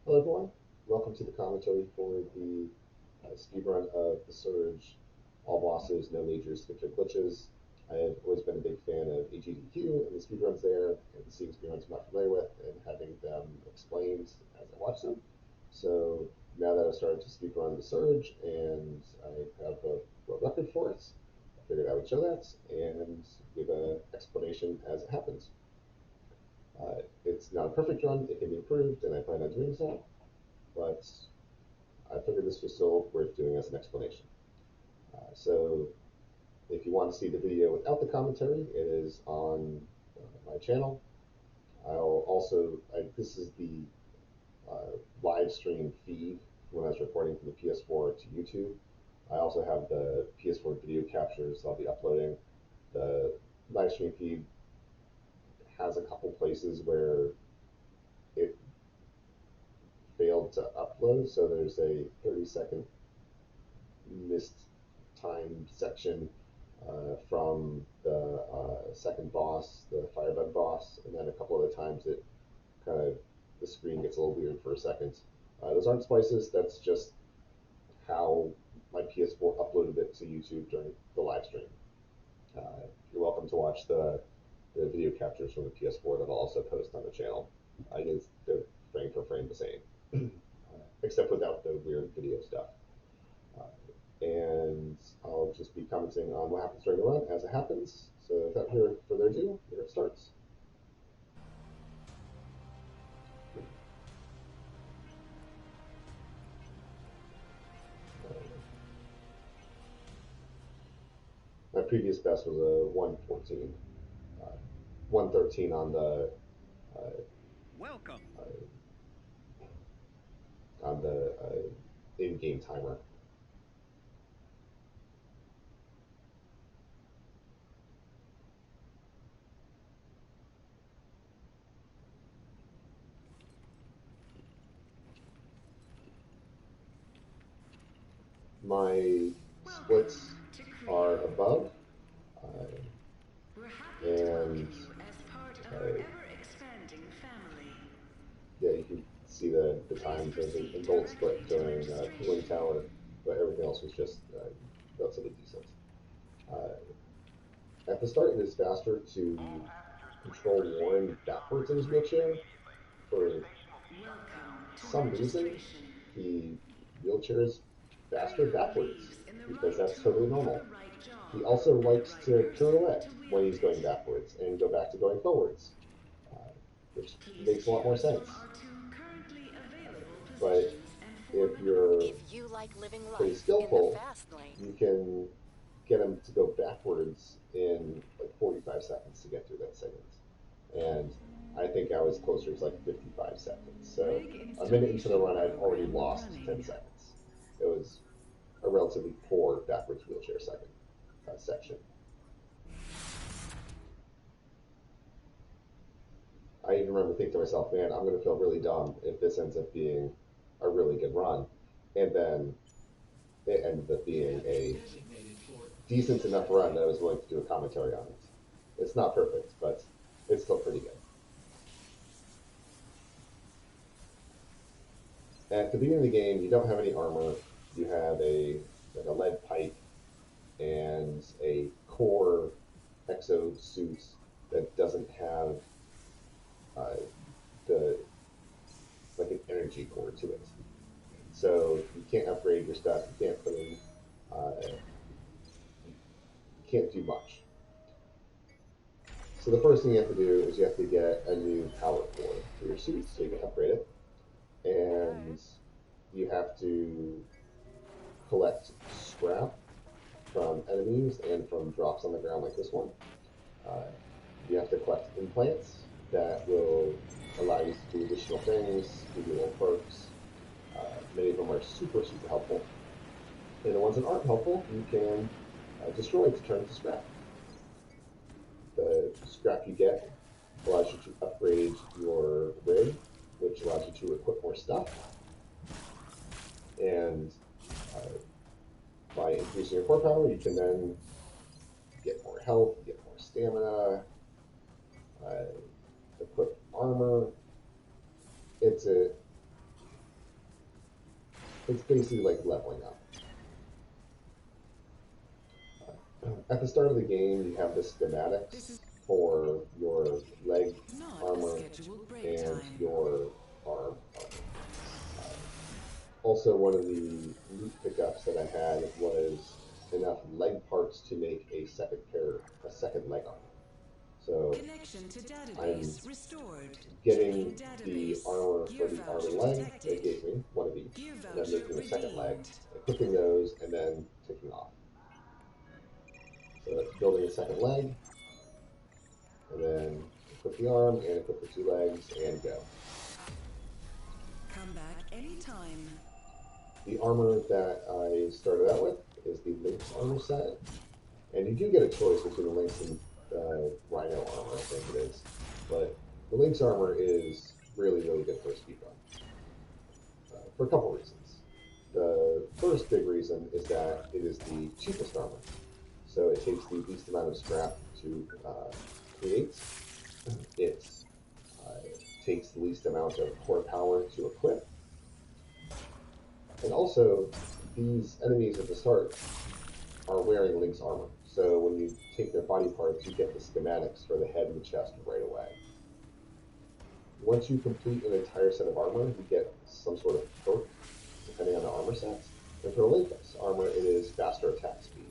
Hello, everyone. Welcome to the commentary for the speedrun of The Surge. All bosses, no major skips or glitches. I have always been a big fan of HEDQ and the speedruns there, and seeing speedruns I'm not familiar with and having them explained as I watch them. So now that I've started to speedrun The Surge and I have a world record for it, I figured I would show that and give an explanation as it happens. It's not a perfect run, it can be improved, and I plan on doing so, but I figured this was still worth doing as an explanation. So if you want to see the video without the commentary, it is on my channel. This is the live stream feed when I was recording from the PS4 to YouTube. I also have the PS4 video captures I'll be uploading. The live stream feed has a couple places where it failed to upload, so there's a 30-second missed time section from the second boss, the firebug boss, and then a couple other times it kind of the screen gets a little weird for a second. Those aren't splices. That's just how my PS4 uploaded it to YouTube during the live stream. You're welcome to watch the video captures from the PS4 that I'll also post on the channel. I guess they're frame for frame the same, except without the weird video stuff. And I'll just be commenting on what happens during the run as it happens. So without further ado, here it starts. My previous best was a 114, 113 on the uh, Welcome. in-game timer. My splits are above, uh, We're happy to welcome and you as part of our uh, ever-expanding family. yeah, you can see the Please times. There's a proceed gold directly split to during Cooling registration. Tower, but everything else was just relatively decent. Uh, at the start, it is faster to control Warren backwards in his wheelchair. For Welcome to some reason, registration. the wheelchair is faster Everyone backwards leaves in the because right that's totally room for normal. the right He job also and the likes right to person pirouette to when wield he's it. going backwards and go back to going forwards, uh, which Please makes a lot more choose from sense. our two currently available But positions and four if limited you're If you like living pretty life in the skillful, fast lane, you can get him to go backwards in like 45 seconds to get through that segment. And I think I was closer to like 55 seconds. So rig a minute into the installation run, I'd already program lost 10 running. seconds. It was a relatively poor backwards wheelchair section. I even remember thinking to myself, man, I'm going to feel really dumb if this ends up being a really good run. And then it ended up being a decent enough run that I was willing to do a commentary on it. It's not perfect, but it's still pretty good. At the beginning of the game, you don't have any armor. You have a lead pipe and a core exo suit that doesn't have uh, the like an energy core to it. So you can't upgrade your stuff. You can't put in. You can't do much. So the first thing you have to do is you have to get a new power core for your suit so you can upgrade it, and you have to collect scrap from enemies and from drops on the ground like this one. Uh, you have to collect implants that will allow you to do additional things, give you little perks. Many of them are super helpful. And the ones that aren't helpful, you can destroy to turn into scrap. The scrap you get allows you to upgrade your rig, which allows you to equip more stuff. And uh, by increasing your core power, you can then get more health, get more stamina, equip armor. It's a it's basically like leveling up. At the start of the game, you have the This schematics is for your leg not a armor scheduled break and time. your arm armor. Also, one of the loot pickups that I had was enough leg parts to make a second leg armor. So Connection to I'm database restored. Checking getting the database. armor for Gear the armor voucher leg that it detected. gave me, one of each, Gear and then voucher making a second leg, redeemed. equipping those, and then taking off. So that's building a second leg, and then equip the arm, and equip the two legs, and go. Come back anytime. The armor that I started out with is the Lynx armor set, and you do get a choice between the Lynx and Rhino armor, I think it is. But the Lynx armor is really, really good for a speedrun for a couple reasons. The first big reason is that it is the cheapest armor, so it takes the least amount of scrap to create. It takes the least amount of core power to equip, and also these enemies at the start are wearing Link's armor. So when you take their body parts, you get the schematics for the head and the chest right away. Once you complete an entire set of armor, you get some sort of perk, depending on the armor sets. And for Link's armor, it is faster attack speed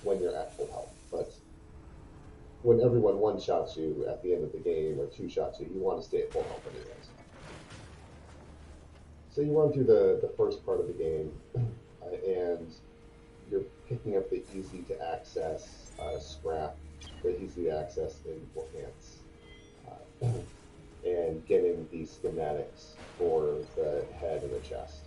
when you're at full health. But when everyone one-shots you at the end of the game, or two-shots you, you want to stay at full health anyways. So you run through the first part of the game, and you're picking up the easy-to-access scrap, the easy-to-access enhance, and getting the schematics for the head and the chest.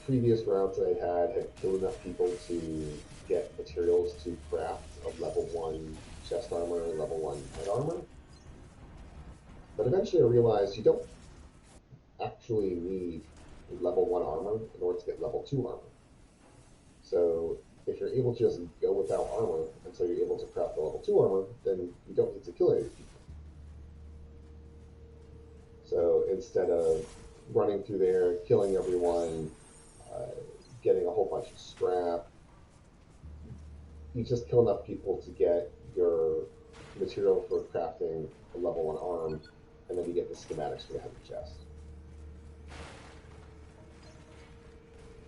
Previous routes I had killed enough people to get materials to craft a level 1 chest armor and level 1 head armor. But eventually I realized you don't actually need level 1 armor in order to get level 2 armor. So if you're able to just go without armor until you're able to craft the level 2 armor, then you don't need to kill any people. So instead of running through there, killing everyone, getting a whole bunch of scrap, you just kill enough people to get your material for crafting a level 1 arm, and then you get the schematics for the head and chest.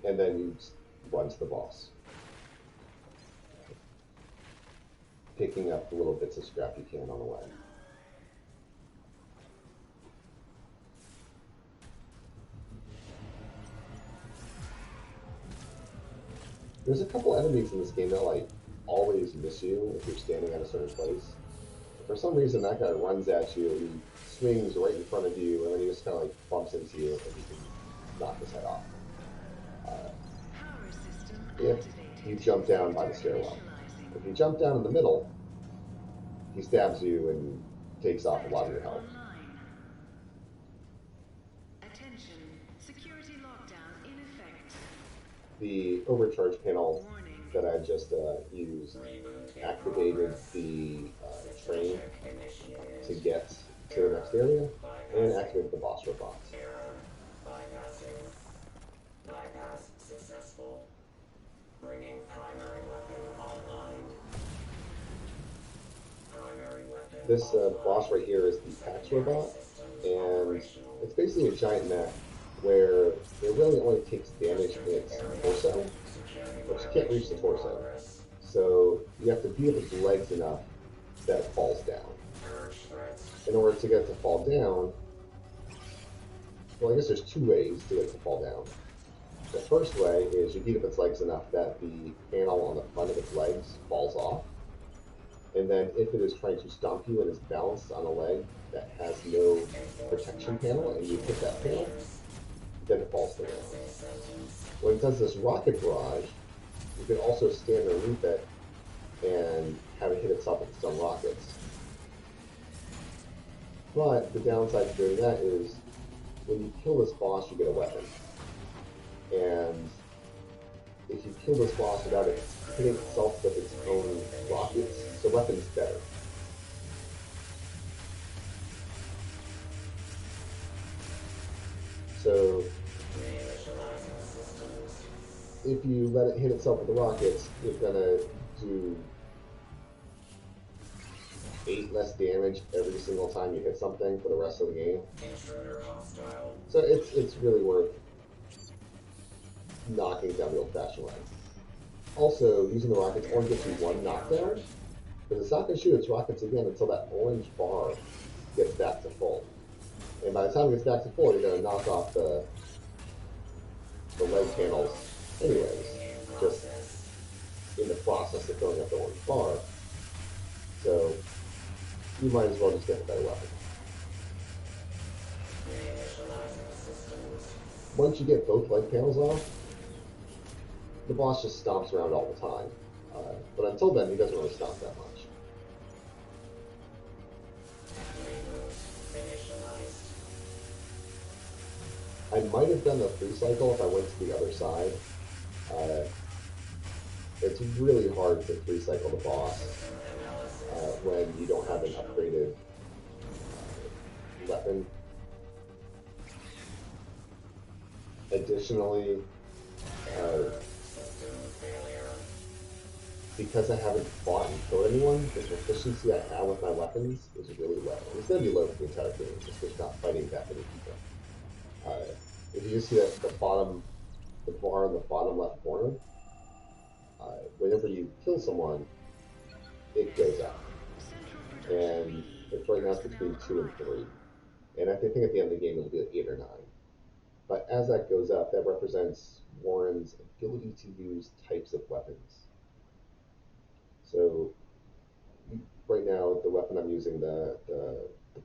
And then you run to the boss, picking up the little bits of scrap you can on the way. There's a couple enemies in this game that like always miss you if you're standing at a certain place. For some reason, that guy runs at you, and he swings right in front of you, and then he just kind of like bumps into you, and you can knock his head off. If you jump down by the stairwell. If you jump down in the middle, he stabs you and takes off a lot of your health. Attention, security lockdown in effect. The overcharge panel that I just used activated the train to get to the next area and activated the boss robots. Bypass successful. Bringing primary weapon online. Primary weapon. This boss right here is the Pax robot, and it's basically a giant mech where it really only takes damage in its torso, but you can't reach the torso. So you have to beat up its legs enough that it falls down. In order to get it to fall down, well, I guess there's two ways to get it to fall down. The first way is you beat up its legs enough that the panel on the front of its legs falls off. And then if it is trying to stomp you and is balanced on a leg that has no protection panel and you hit that panel, then it falls to the ground. When it does this rocket barrage, you can also stand underneath it and have it hit itself with its own rockets. But the downside to doing that is when you kill this boss, you get a weapon. And if you kill this boss without it hitting itself with its own rockets, the weapon's better. So if you let it hit itself with the rockets, you're gonna do 8 less damage every single time you hit something for the rest of the game. So it's really worth knocking down the old-fashioned way. Also, using the rockets only gets you 1 knockdown, because it's not going to shoot its rockets again until that orange bar gets back to full. And by the time it gets back to full, you're going to knock off the leg panels anyways, just in the process of filling up the orange bar. So you might as well just get a better weapon. Once you get both leg panels off, the boss just stomps around all the time. But until then, he doesn't really stomp that much. I might have done the free cycle if I went to the other side. It's really hard to free cycle the boss when you don't have an upgraded weapon. Additionally, because I haven't fought and killed anyone, the proficiency I have with my weapons is really low. It's going to be low for the entire game, just because you're not fighting that many people. If you just see that the bar in the bottom left corner, whenever you kill someone, it goes up. And it's right now it's between 2 and 3. And I think at the end of the game it'll be like 8 or 9. But as that goes up, that represents Warren's ability to use types of weapons. So right now, the weapon I'm using, the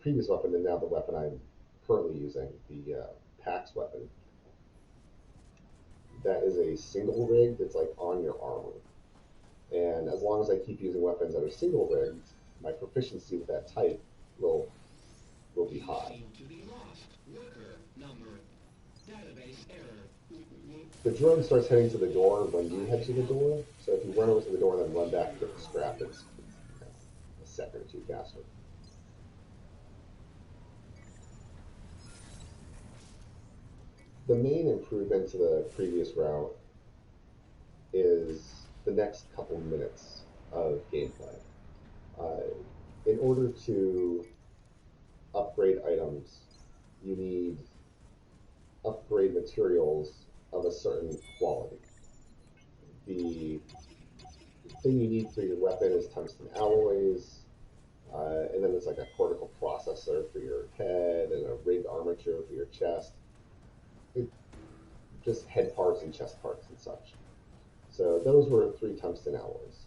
previous weapon, and now the weapon I'm currently using, the PAX weapon, that is a single rig that's like on your armor. And as long as I keep using weapons that are single rigged, my proficiency with that type will be high. The drone starts heading to the door when you head to the door, so if you run over to the door and then run back to get the scrap, it's a second or two faster. The main improvement to the previous route is the next couple minutes of gameplay. In order to upgrade items, you need upgrade materials of a certain quality. The thing you need for your weapon is tungsten alloys, and then it's like a cortical processor for your head and a rigged armature for your chest. Just head parts and chest parts and such. So those were 3 tungsten alloys.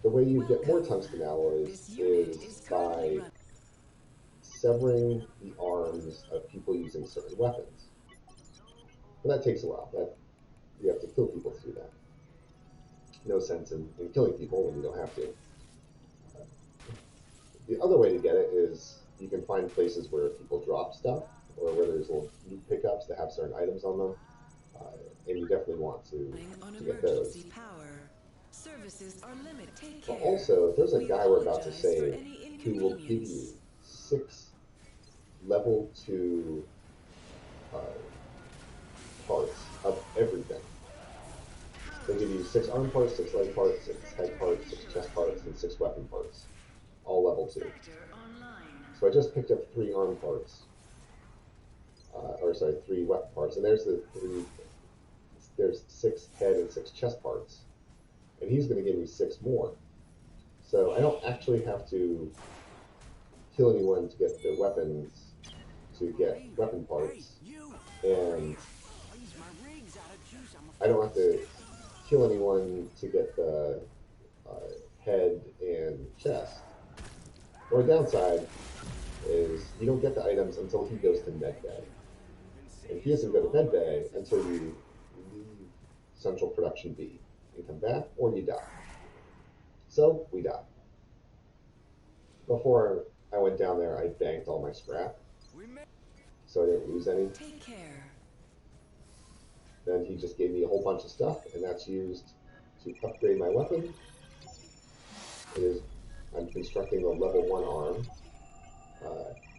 The way you get more tungsten alloys is by severing the arms of people using certain weapons. But that takes a while. You have to kill people to do that. No sense in killing people when you don't have to. The other way to get it is you can find places where people drop stuff, or where there's little loot pickups that have certain items on them, and you definitely want to get those. But also, there's a guy we're about to save who will give you 6 level 2 parts of everything. They give you 6 arm parts, 6 leg parts, 6 head parts, 6 chest parts, and 6 weapon parts, all level 2. So I just picked up 3 arm parts, 3 weapon parts, and there's there's 6 head and 6 chest parts, and he's going to give me 6 more. So I don't actually have to kill anyone to get their weapons, to get weapon parts, and I don't have to kill anyone to get the head and chest. Or the downside is you don't get the items until he goes to medbay. And he doesn't go to medbay until you leave Central Production B. You come back or you die. So we die. Before I went down there, I banked all my scrap, so I didn't lose any. Take care. Then he just gave me a whole bunch of stuff, and that's used to upgrade my weapon. I'm constructing the level 1 arm.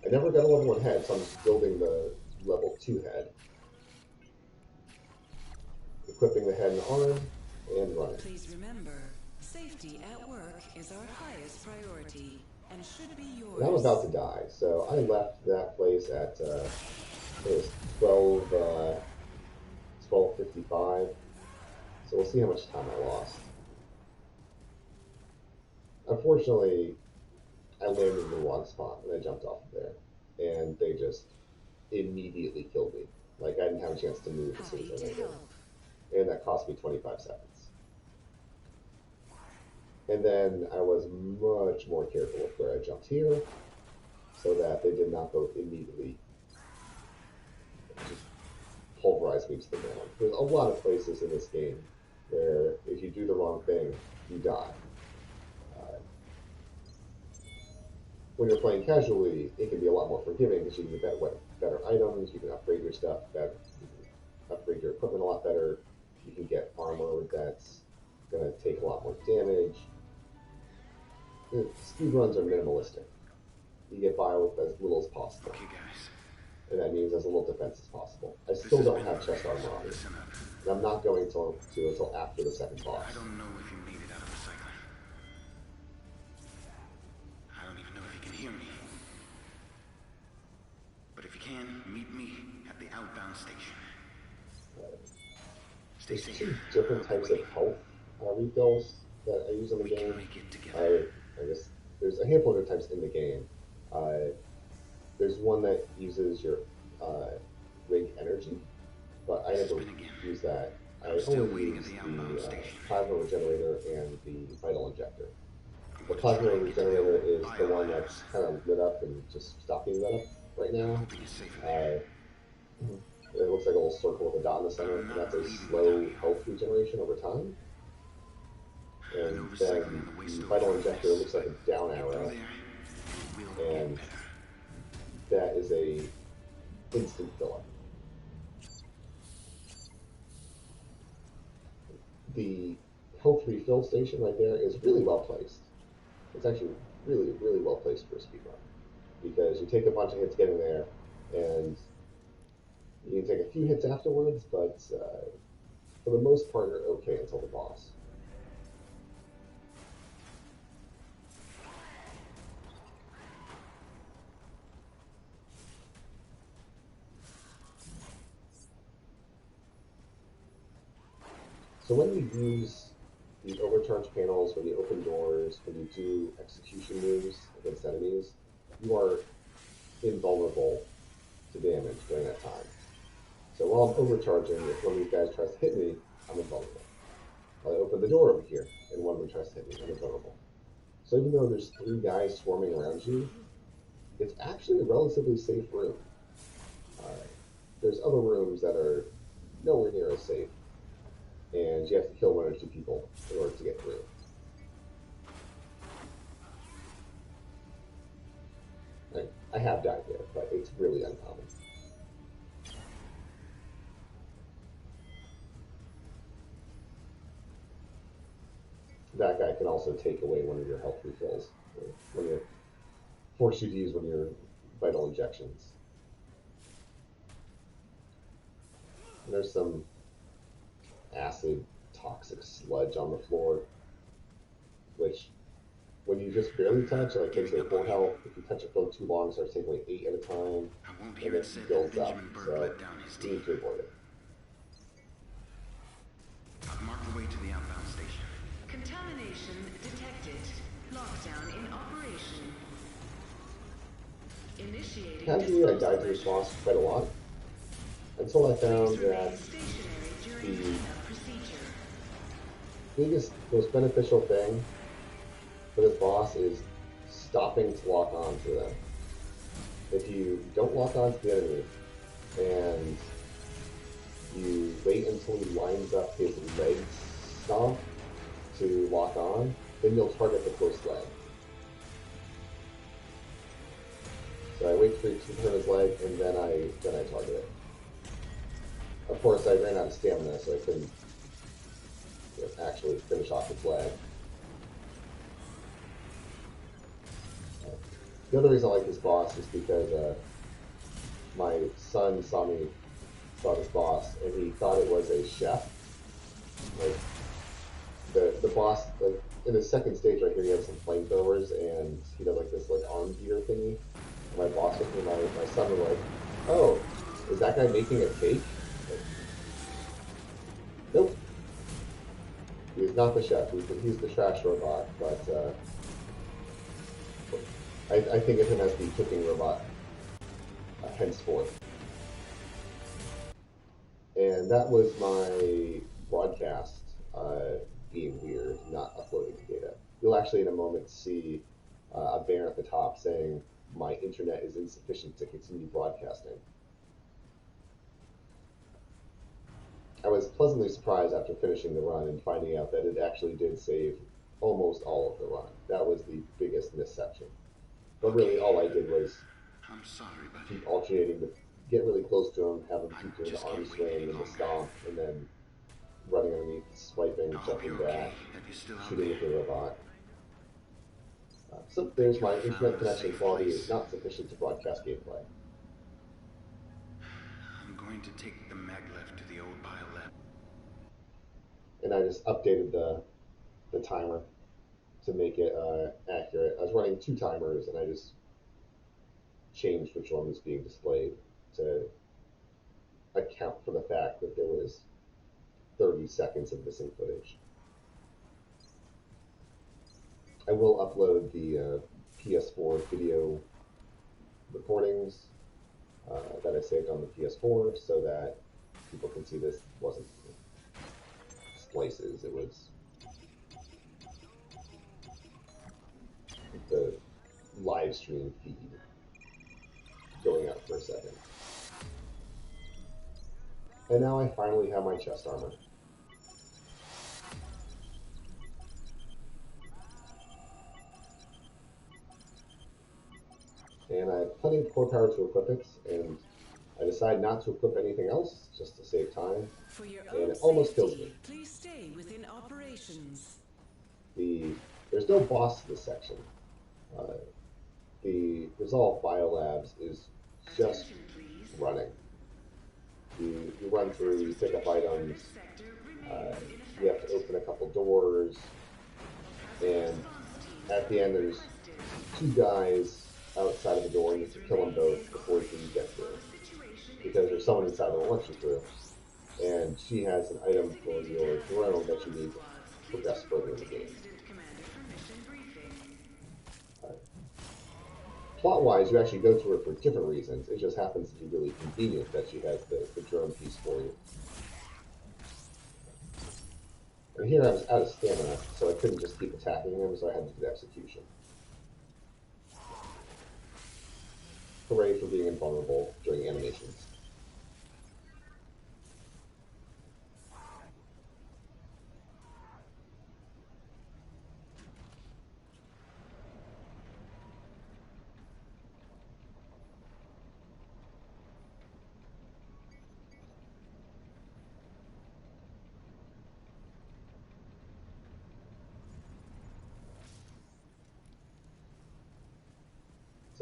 I never got a level 1 head, so I'm just building the level 2 head. Equipping the head and arm, and running. Please remember, safety at work is our highest priority and should be yours. And I'm about to die, so I left that place at it was 12:55. So we'll see how much time I lost. Unfortunately, I landed in the wrong spot and I jumped off of there, and they just immediately killed me. Like I didn't have a chance to move as soon Happy as I to landed, help. and that cost me 25 seconds. And then I was much more careful with where I jumped here, so that they did not both immediately just pulverize me to the ground. There's a lot of places in this game where if you do the wrong thing, you die. When you're playing casually, it can be a lot more forgiving because you can get better items, you can upgrade your stuff better, you can upgrade your equipment a lot better, you can get armor that's going to take a lot more damage. Speedruns are minimalistic. You get by with as little as possible. Okay, guys. And that means as little defense as possible. I still don't have chest armor on me. Listen up. And I'm not going to until after the second boss. I don't know if you made it out of recycling. I don't even know if you can hear me. But if you can, meet me at the outbound station. Stay There's safe. 2 different types of health refills that I use in the We game. can make it together. I guess there's a handful of types in the game. There's one that uses your rig energy, but I never use that. I still only waiting use at the outbound station. plasma regenerator and the vital injector. The plasma regenerator is the one that's kind of lit up and just stopped being lit up right now. Hoping it's safe in there. It looks like a little circle with a dot in the center, and that's a slow health regeneration over time. And then the vital injector looks like a down arrow, and that is a instant fill up. The health refill station right there is really well placed. It's actually really, really well placed for a speedrun, because you take a bunch of hits getting there, and you can take a few hits afterwards, but for the most part, you're okay until the boss. So when you use these overcharge panels, when you open doors, when you do execution moves against enemies, you are invulnerable to damage during that time. So while I'm overcharging, if one of these guys tries to hit me, I'm invulnerable. I open the door over here, and one of them tries to hit me, I'm invulnerable. So even though there's 3 guys swarming around you, it's actually a relatively safe room. There's other rooms that are nowhere near as safe, and you have to kill 1 or 2 people in order to get through. I have died there, but it's really uncommon. That guy can also take away one of your health refills, when you force you to use one of your vital injections. And there's some acid toxic sludge on the floor, which when you just barely touch, like takes away 4 health. If you touch it for too long, it starts taking away 8 at a time, and then it builds up. So you need to avoid it. I've marked the way to the outbound station. Contamination detected. Lockdown in operation. Initiating Casually, I died to this boss quite a lot, until I found that stationary during the cleanup procedure. biggest, most beneficial thing for this boss is stopping to lock on to them. If you don't lock on to the enemy, and you wait until he lines up his leg stomp to lock on, then you'll target the first leg. So I wait for him to turn his leg, and then I target it. Of course, I ran out of stamina, so I couldn't actually finish off its leg. The other reason I like this boss is because my son saw this boss, and he thought it was a chef. Like the boss, like in the second stage right here, he has some flamethrowers, and he does like this like arm beater thingy. And my boss, my son was like, "Oh, is that guy making a cake?" Like, nope, he's not the chef. He's the trash robot. But I think of him as the cooking robot henceforth. And that was my broadcast being weird, not uploading data. You'll actually in a moment see a banner at the top saying, "My internet is insufficient to continue broadcasting." I was pleasantly surprised after finishing the run and finding out that it actually did save almost all of the run. That was the biggest missection. But really, all I did was I'm sorry, but keep alternating with get really close to him, have him I keep doing the just arm can't wait swing any and the longer. stomp, and then running underneath, swiping, I hope jumping you're okay, back, that you're still out shooting with there. the robot. So That there's you my have internet found a connection safe quality place. is not sufficient to broadcast gameplay. I'm going to take the maglev to the old biolab. And I just updated the timer to make it accurate. I was running two timers, and I just changed which one was being displayed to account for the fact that there was 30 seconds of missing footage. I will upload the PS4 video recordings that I saved on the PS4 so that people can see this wasn't splices, it was the live stream feed going out for a second. And now I finally have my chest armor. And I have plenty of core power to equip it, and I decide not to equip anything else just to save time, For your and own it almost kills me. safety, please stay within operations. There's no boss to this section. Uh, the Resolve Biolabs is just Attention, please. running. You run through, you pick up items, This sector uh, remains in you have to effect. open a couple doors, and at the end there's two guys outside of the door, and you have to kill them both before you can get through. Because there's someone inside that wants you through. And she has an item for your drone that you need to progress further in the game. Plot-wise, you actually go to her for different reasons. It just happens to be really convenient that she has the drone piece for you. And here I was out of stamina, so I couldn't just keep attacking him, so I had to do execution. Hooray for being invulnerable during animations.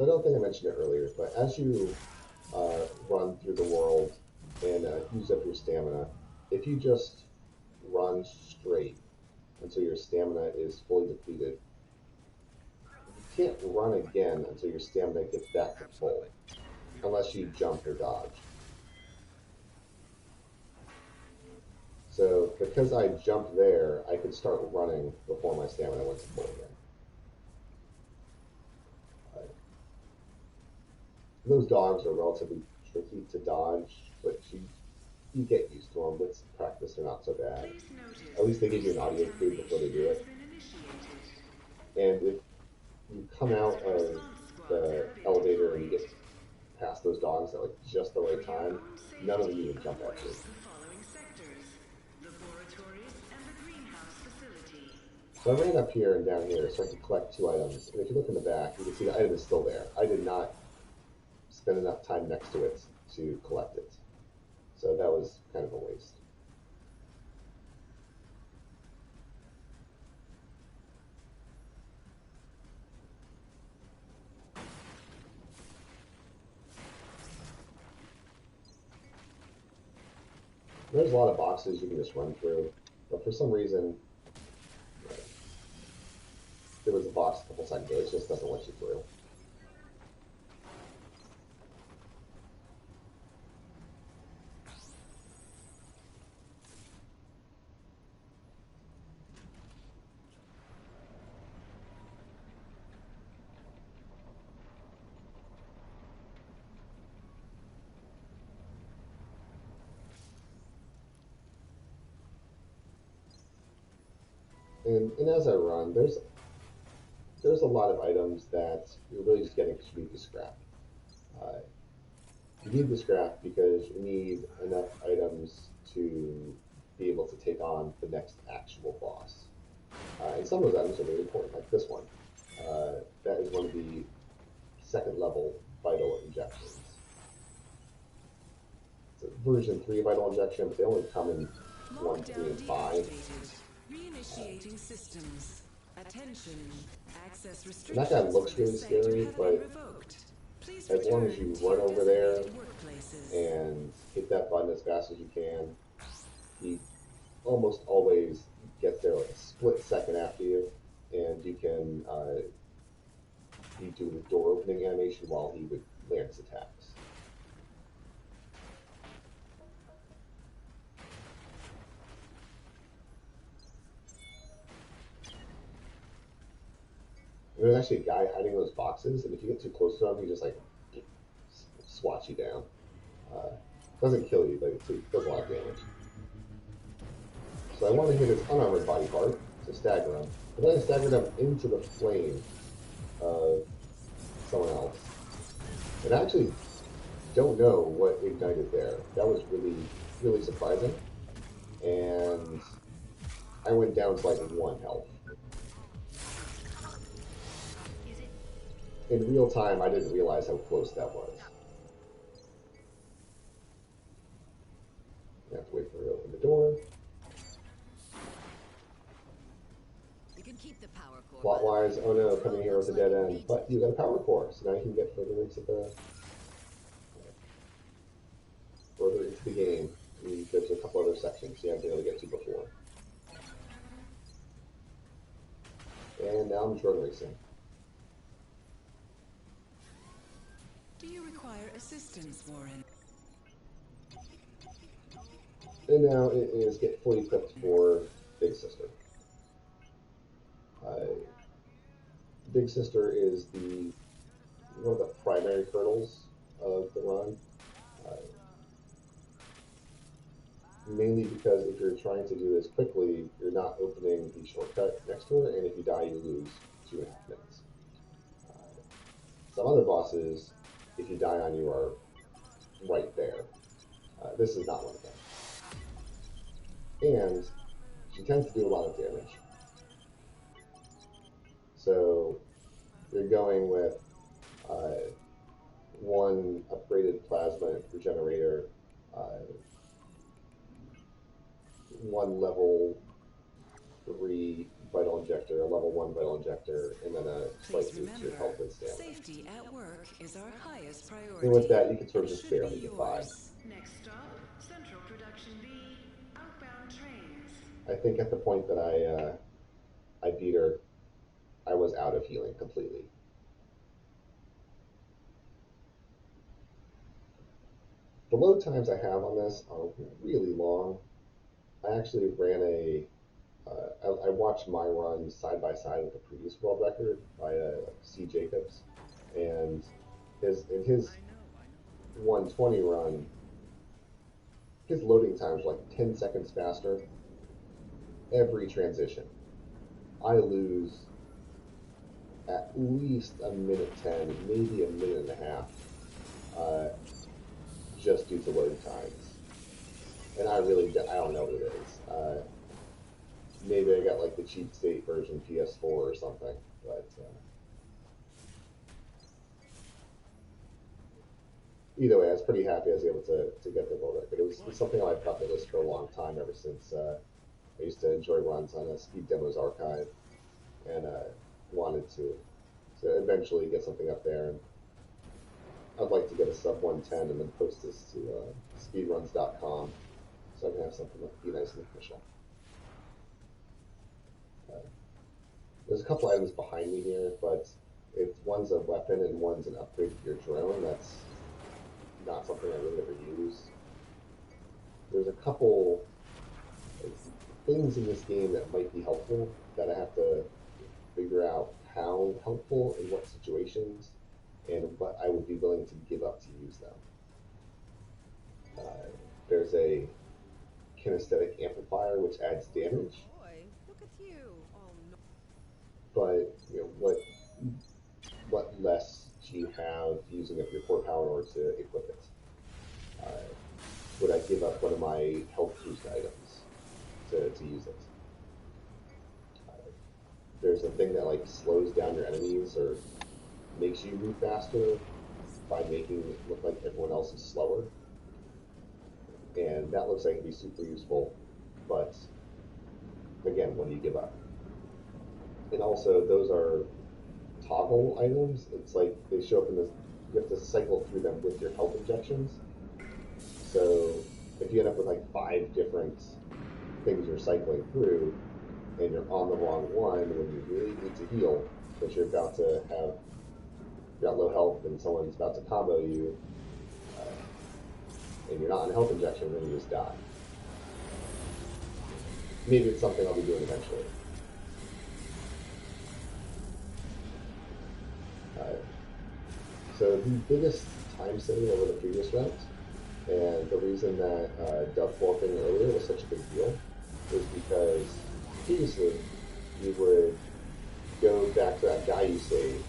So I don't think I mentioned it earlier, but as you run through the world and use up your stamina, if you just run straight until your stamina is fully depleted, you can't run again until your stamina gets back to full, unless you jump or dodge. So because I jumped there, I could start running before my stamina went to full again. Those dogs are relatively tricky to dodge, but you get used to them. With practice, they're not so bad. At least they give you an audio clue before they do it. And if you come out of the elevator and you get past those dogs at like just the right time, none of them even jump at you. So I ran up here and down here so I could collect two items. And if you look in the back, you can see the item is still there. I did not spend enough time next to it to collect it. So that was kind of a waste. There's a lot of boxes you can just run through, but for some reason, there was a box a couple seconds ago. It just doesn't let you through. And as I run, there's a lot of items that you're really just getting because you need the scrap. Uh, you need the scrap because you need enough items to be able to take on the next actual boss. And some of those items are really important, like this one. That is one of the second level vital injections. It's a version 3 vital injection, but they only come in 1, 3, Lockdown and 5. deactivated. Reinitiating systems. Attention. Access And that guy restrictions looks for really this sector scary, have been but revoked. Please as long as return you to run your over there designated workplaces. and hit that button as fast as you can, he almost always gets there like a split second after you, and you can be doing the door opening animation while he would land his attacks. And there's actually a guy hiding in those boxes, and if you get too close to him, he just like swats you down. Doesn't kill you, but it does a lot of damage. So I want to hit his unarmored body part to stagger him, but then I staggered him into the flame of someone else. And I actually don't know what ignited there. That was really, really surprising. And I went down to like 1 health. In real time, I didn't realize how close that was. You have to wait for her to open the door. You can keep the power core. Plot wise, oh no, coming here with a dead end. But you got a power core, so now you can get further into the game. And there's a couple other sections you haven't been able to get to before. And now I'm drone racing. Do you require assistance, Warren? And now it is get fully equipped for Big Sister. Big Sister is one of the primary hurdles of the run. Mainly because if you're trying to do this quickly, you're not opening the shortcut next to her, and if you die, you lose 2.5 minutes. Some other bosses, if you die on you, are right there. This is not one of them. And she tends to do a lot of damage. So you're going with 1 upgraded plasma regenerator, 1 level 3 vital injector, a level 1 vital injector, and then a slight Please boost to your health and stamina. safety at work is our highest priority. And with that, you can sort of and just should barely be get by. yours. Next stop, Central Production B, outbound trains. I think at the point that I beat her, I was out of healing completely. The load times I have on this are really long. I actually ran I watched my run side by side with the previous world record by C. Jacobs, and in his 120 run, his loading times were like 10 seconds faster every transition. I lose at least a minute 10, maybe a minute and a half, just due to load times. And I don't know what it is. Maybe I got like the cheap state version PS4 or something, but either way, I was pretty happy I was able to get the world record. It was something on my bucket list for a long time, ever since I used to enjoy runs on a Speed Demos archive, and wanted to eventually get something up there. And I'd like to get a sub 110 and then post this to speedruns.com so I can have something that be nice and official. There's a couple items behind me here, but one's a weapon and one's an upgrade to your drone. That's not something I really ever use. There's a couple things in this game that might be helpful that I have to figure out how helpful in what situations and what I would be willing to give up to use them. There's a kinesthetic amplifier which adds damage, Boy, look at you. Oh no. but what less do you have using up your core power in order to equip it? Would I give up one of my health boost items to use it? There's a thing that like slows down your enemies or makes you move faster by making it look like everyone else is slower. And that looks like it'd be super useful, but again, when do you give up? And also, those are toggle items. It's like they show up in this, you have to cycle through them with your health injections. So if you end up with like 5 different things you're cycling through, and you're on the wrong one when you really need to heal, because you're about to have, you've got low health and someone's about to combo you, and you're not on a health injection, then you just die. Maybe it's something I'll be doing eventually. So the biggest time saving over the previous route, and the reason that dub forking earlier was such a big deal, is because previously you would go back to that guy you saved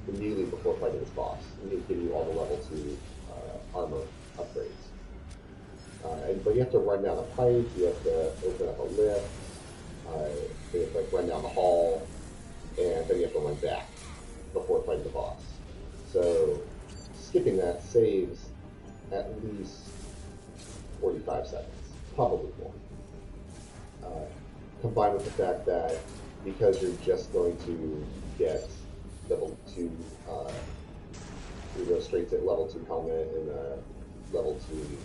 immediately before fighting this boss, and he'd give you all the level 2 armor upgrades. But you have to run down a pipe, you have to open up a lift, you have to like run down the hall, and then you have to run back before fighting the boss. So skipping that saves at least 45 seconds, probably more. Combined with the fact that because you're just going to get level 2, you go straight to level 2 helmet and level 2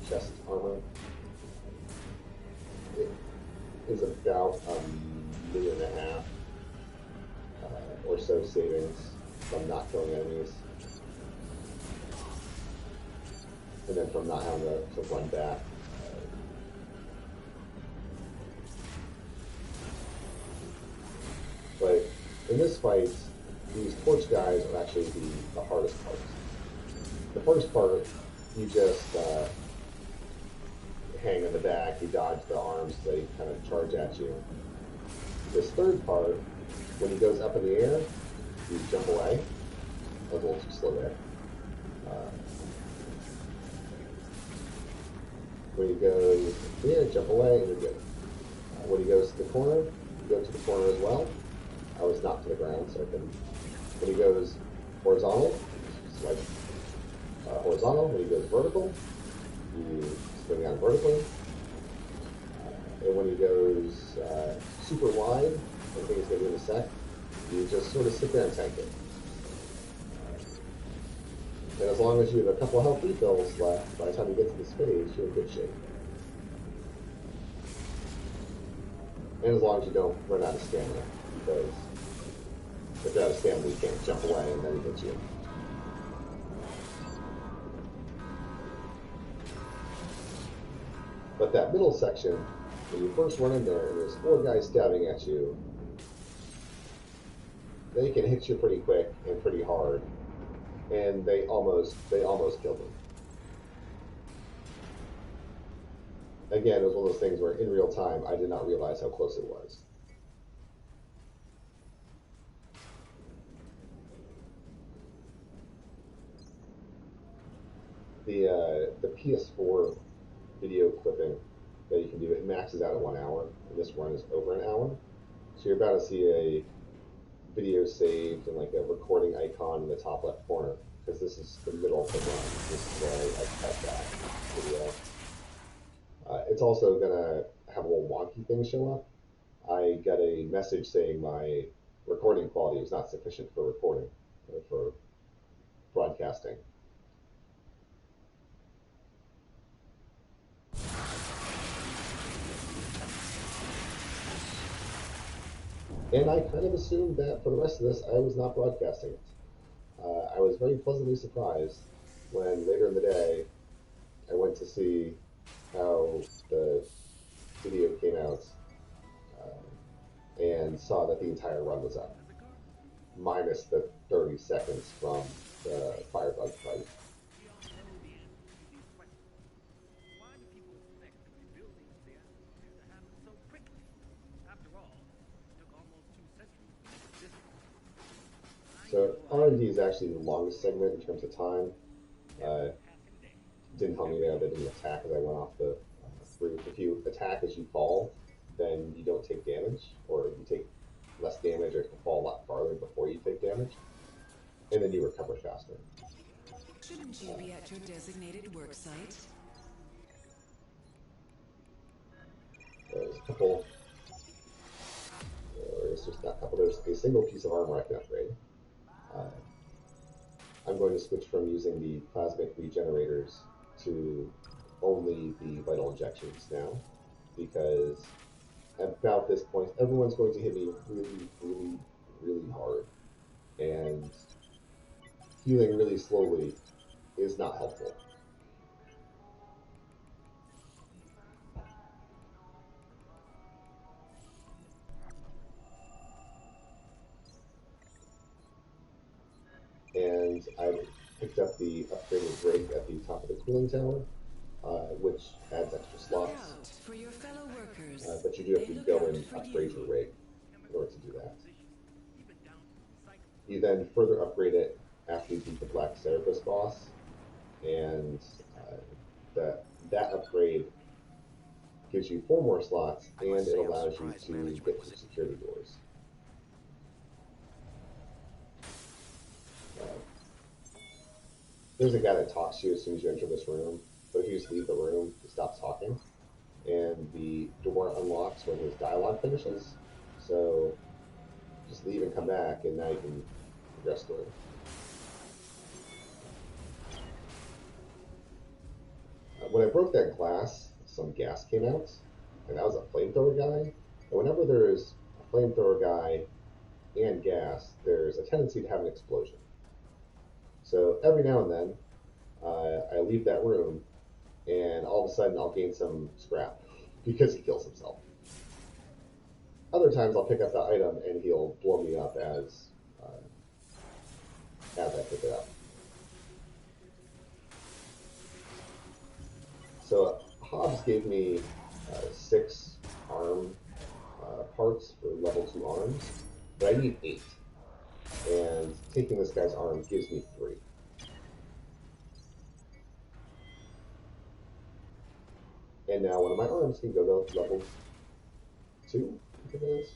chest armor, it is about $1.5 million or so savings from not killing enemies, and then from not having to run back. But in this fight, these torch guys are actually the hardest part. The first part, you just hang in the back, you dodge the arms, they kind of charge at you. This third part, when he goes up in the air, you jump away. I was a little too slow there. When he goes here, jump away, and you're good. When he goes to the corner, you go to the corner as well. I was knocked to the ground, so I can. When he goes horizontal, swipe horizontal. When he goes vertical, you swing out vertically. And when he goes super wide, I think he's going to do in a sec, you just sort of sit there and tank it. And as long as you have a couple health refills left, by the time you get to this phase, you're in good shape. And as long as you don't run out of stamina, because if you're out of stamina, you can't jump away and then he hits you. But that middle section, when you first run in there and there's 4 guys stabbing at you, they can hit you pretty quick and pretty hard, and they almost killed him. Again, it was one of those things where in real time I did not realize how close it was. The PS4 video clipping that you can do, it maxes out at 1 hour, and this run is over an hour. So you're about to see a video saved and like a recording icon in the top left corner, because this is the middle of the run. This is where I cut that video. It's also gonna have a little wonky thing show up. I got a message saying my recording quality was not sufficient for recording, for broadcasting. And I kind of assumed that for the rest of this, I was not broadcasting it. I was very pleasantly surprised when later in the day I went to see how the video came out and saw that the entire run was up, minus the 30 seconds from the firebug fight. So R&D is actually the longest segment in terms of time. Uh, didn't help me there. They didn't attack as I went off the roof. If you attack as you fall, then you don't take damage, or you take less damage, or can fall a lot farther before you take damage, and then you recover faster. Shouldn't you be at your designated work site? There's a couple. There's just not a couple. There's a single piece of armor I can upgrade. Uh, I'm going to switch from using the plasmic regenerators to only the vital injections now, because at about this point, everyone's going to hit me really, really, really hard, and healing really slowly is not helpful. And I picked up the upgraded rig at the top of the cooling tower, which adds extra Look slots, out for your fellow workers. but you do have They to look go out and for upgrade you. your rig in order to do that. You then further upgrade it after you beat the Black Cerebus boss, and that upgrade gives you 4 more slots, and it allows you to get through security doors. There's a guy that talks to you as soon as you enter this room, but if you just leave the room, he stops talking, and the door unlocks when his dialogue finishes. So just leave and come back, and now you can progress through. When I broke that glass, some gas came out, and that was a flamethrower guy. And whenever there's a flamethrower guy and gas, there's a tendency to have an explosion. So every now and then, I leave that room, and all of a sudden I'll gain some scrap because he kills himself. Other times I'll pick up the item and he'll blow me up as I pick it up. So Hobbs gave me 6 arm parts for level 2 arms, but I need 8. And taking this guy's arm gives me 3. And now one of my arms can go to level 2, I think it is.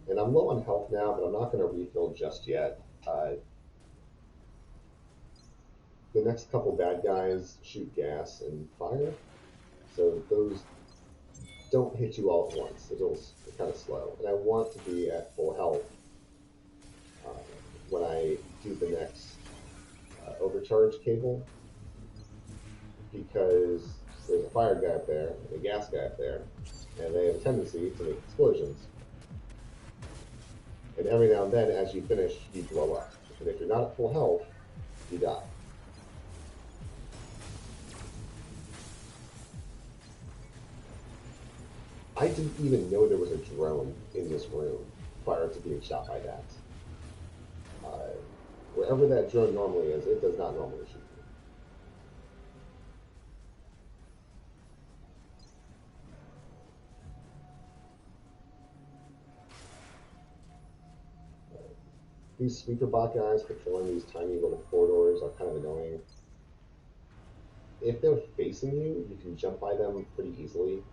And I'm low on health now, but I'm not going to refill just yet. The next couple bad guys shoot gas and fire, so those don't hit you all at once. They're kind of slow. And I want to be at full health when I do the next overcharge cable, because there's a fire guy up there and a gas guy up there, and they have a tendency to make explosions. And every now and then, as you finish, you blow up. And if you're not at full health, you die. I didn't even know there was a drone in this room prior to being shot by that. Wherever that drone normally is, it does not normally shoot me. These sweeper bot guys patrolling these tiny little corridors are kind of annoying. If they're facing you, you can jump by them pretty easily.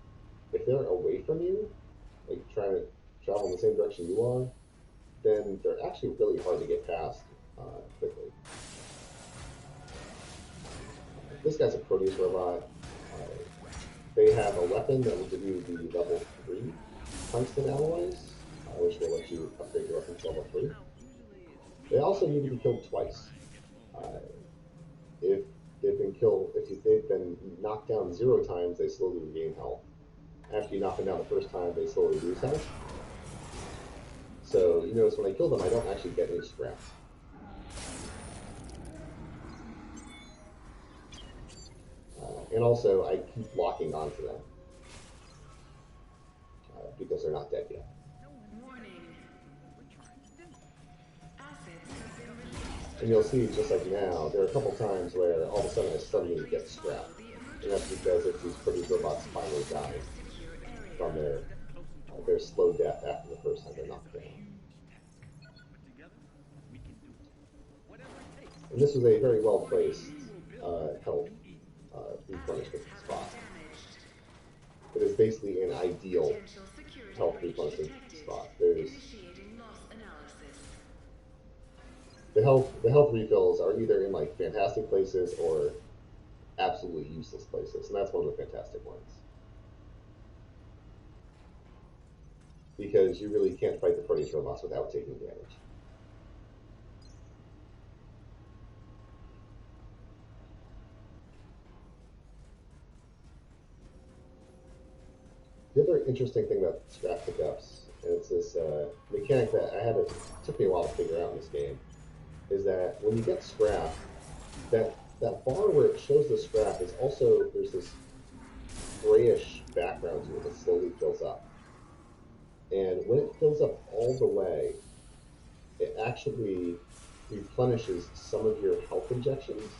If they're away from you, like trying to travel in the same direction you are, then they're actually really hard to get past quickly. This guy's a Proteus robot. They have a weapon that will give you the level 3 tungsten alloys, which will let you upgrade your weapon to level 3. They also need to be killed twice. If If they've been knocked down 0 times, they slowly regain health. After you knock them down the first time, they slowly lose health. So you notice when I kill them, I don't actually get any scrap. And also, I keep locking onto them because they're not dead yet. Warning. Assets have been released. And you'll see, just like now, there are a couple times where all of a sudden I suddenly get scrap. And that's because it's these pretty robots finally dying from their slow death after the first time they're knocked down. And this was a very well placed health replenishment spot. It is basically an ideal health replenishment spot. There's the health refills are either in like fantastic places or absolutely useless places, and that's one of the fantastic ones. Because you really can't fight the Proteus robots without taking damage. The other interesting thing about scrap pickups, and it's this mechanic that took me a while to figure out in this game, is that when you get scrap, that bar where it shows the scrap is also, there's this grayish background to it that slowly fills up. And when it fills up all the way, it actually replenishes some of your health injections.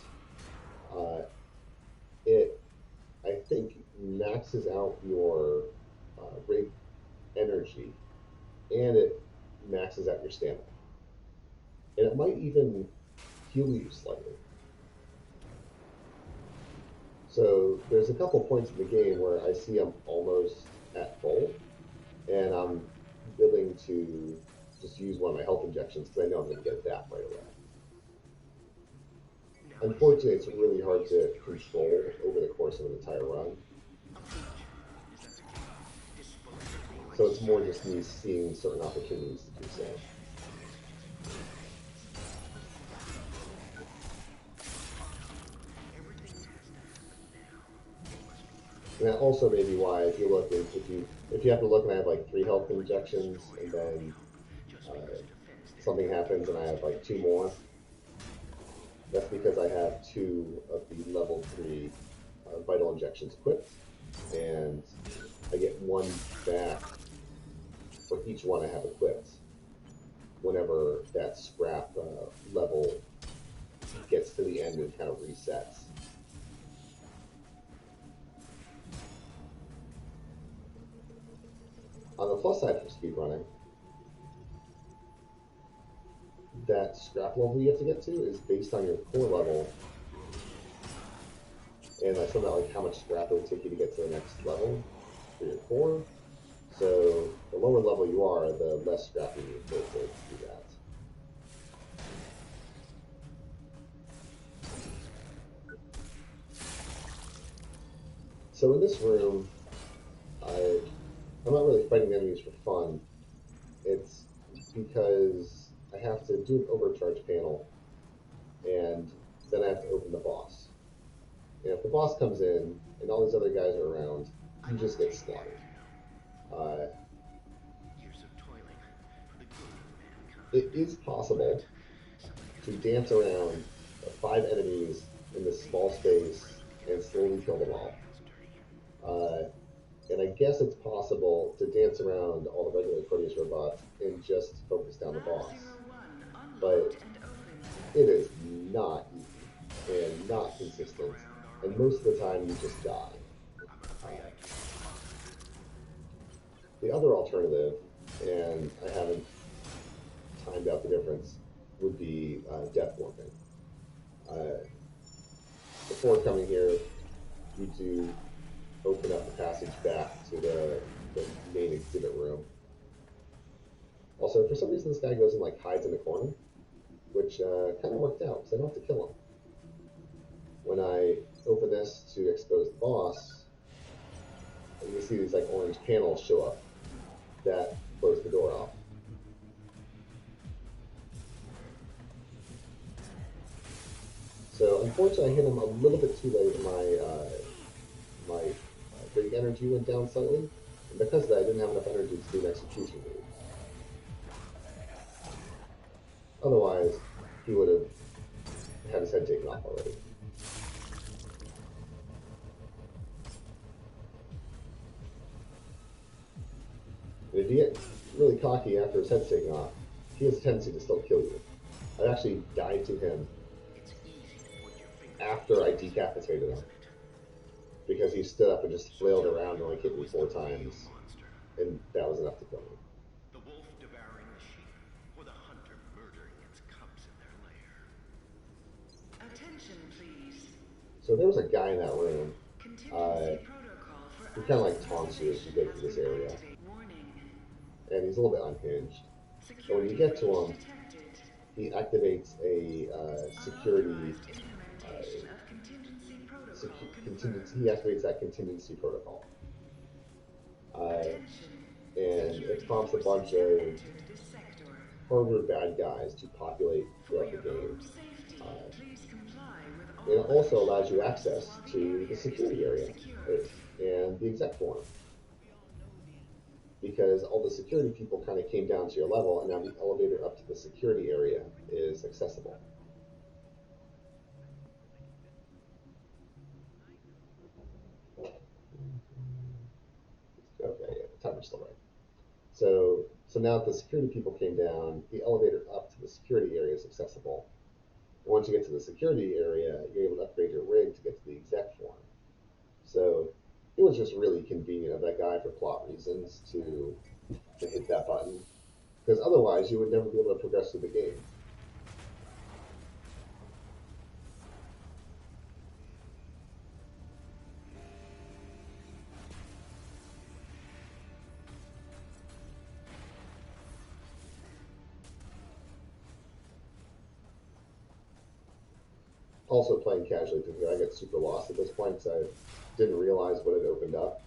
It, I think, maxes out your rate energy, and it maxes out your stamina. And it might even heal you slightly. So there's a couple points in the game where I see I'm almost at full, and I'm willing to just use one of my health injections because I know I'm going to get it back right away. Unfortunately, it's really hard to control over the course of an entire run. So it's more just me seeing certain opportunities to do so. And that also may be why, if you have to look and I have like 3 health injections, and then something happens and I have like 2 more, that's because I have 2 of the level 3 vital injections equipped, and I get 1 back for each one I have equipped whenever that scrap level gets to the end and kind of resets. On the plus side for speedrunning, that scrap level you have to get to is based on your core level, and I found out like how much scrap it will take you to get to the next level for your core. So the lower level you are, the less scrap you need to do that. So in this room, I'm not really fighting enemies for fun. It's because I have to do an overcharge panel, and then I have to open the boss. And if the boss comes in and all these other guys are around, you just get slaughtered. It is possible to dance around 5 enemies in this small space and slowly kill them all. And I guess it's possible to dance around all the regular Proteus robots and just focus down the boss. But it is not easy and not consistent, and most of the time you just die. The other alternative, and I haven't timed out the difference, would be death warping. Before coming here, you do open up the passage back to the main exhibit room. Also, for some reason, this guy goes and like hides in the corner, which kind of worked out because I don't have to kill him. When I open this to expose the boss, you can see these like orange panels show up that close the door off. So unfortunately, I hit him a little bit too late. My big energy went down slightly, and because of that, I didn't have enough energy to do an execution move. Otherwise, he would have had his head taken off already. And if you get really cocky after his head's taken off, he has a tendency to still kill you. I actually died to him after I decapitated him because he stood up and just flailed around and like hit me 4 times, and that was enough to kill me. The wolf devouring the sheep, or the hunter murdering its cubs in their lair. Attention, please. So there was a guy in that room. Contingency protocol for He kind of like taunts you as you go through this area, warning. and he's a little bit unhinged. But when you get to him, he activates a security. He activates that contingency protocol, and it prompts a bunch of harder bad guys to populate throughout the game. It also allows you access to the security area and the exec forum, because all the security people kind of came down to your level, and now the elevator up to the security area is accessible. Okay, yeah, the timer's still right. So now that the security people came down, the elevator up to the security area is accessible. And once you get to the security area, you're able to upgrade your rig to get to the exec forum. So it was just really convenient of that guy for plot reasons to hit that button, because otherwise you would never be able to progress through the game. Also playing casually, because I get super lost at this point because I didn't realize what had opened up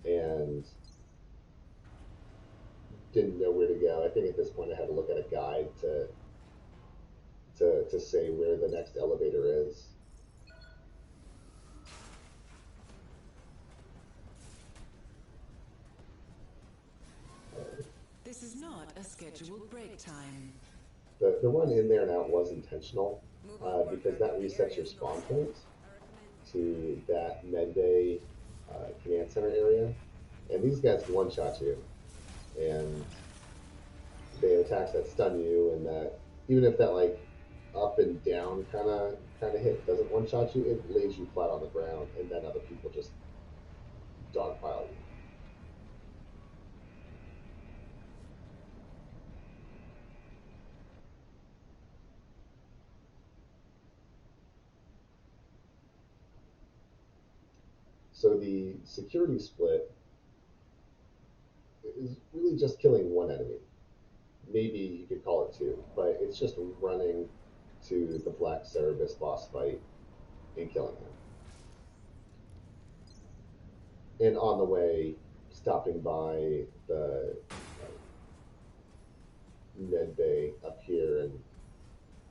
and didn't know where to go. I think at this point I had to look at a guide to say where the next elevator is. This is not a scheduled break time. The run in there now was intentional, because that resets your spawn point to that med bay command center area, and these guys can one-shot you, and they have attacks that stun you, and that even if that like up and down kind of hit doesn't one-shot you, it lays you flat on the ground, and then other people just dogpile you. So the security split is really just killing one enemy. Maybe you could call it two, but it's just running to the Black Cerebus boss fight and killing him. And on the way, stopping by the med bay up here and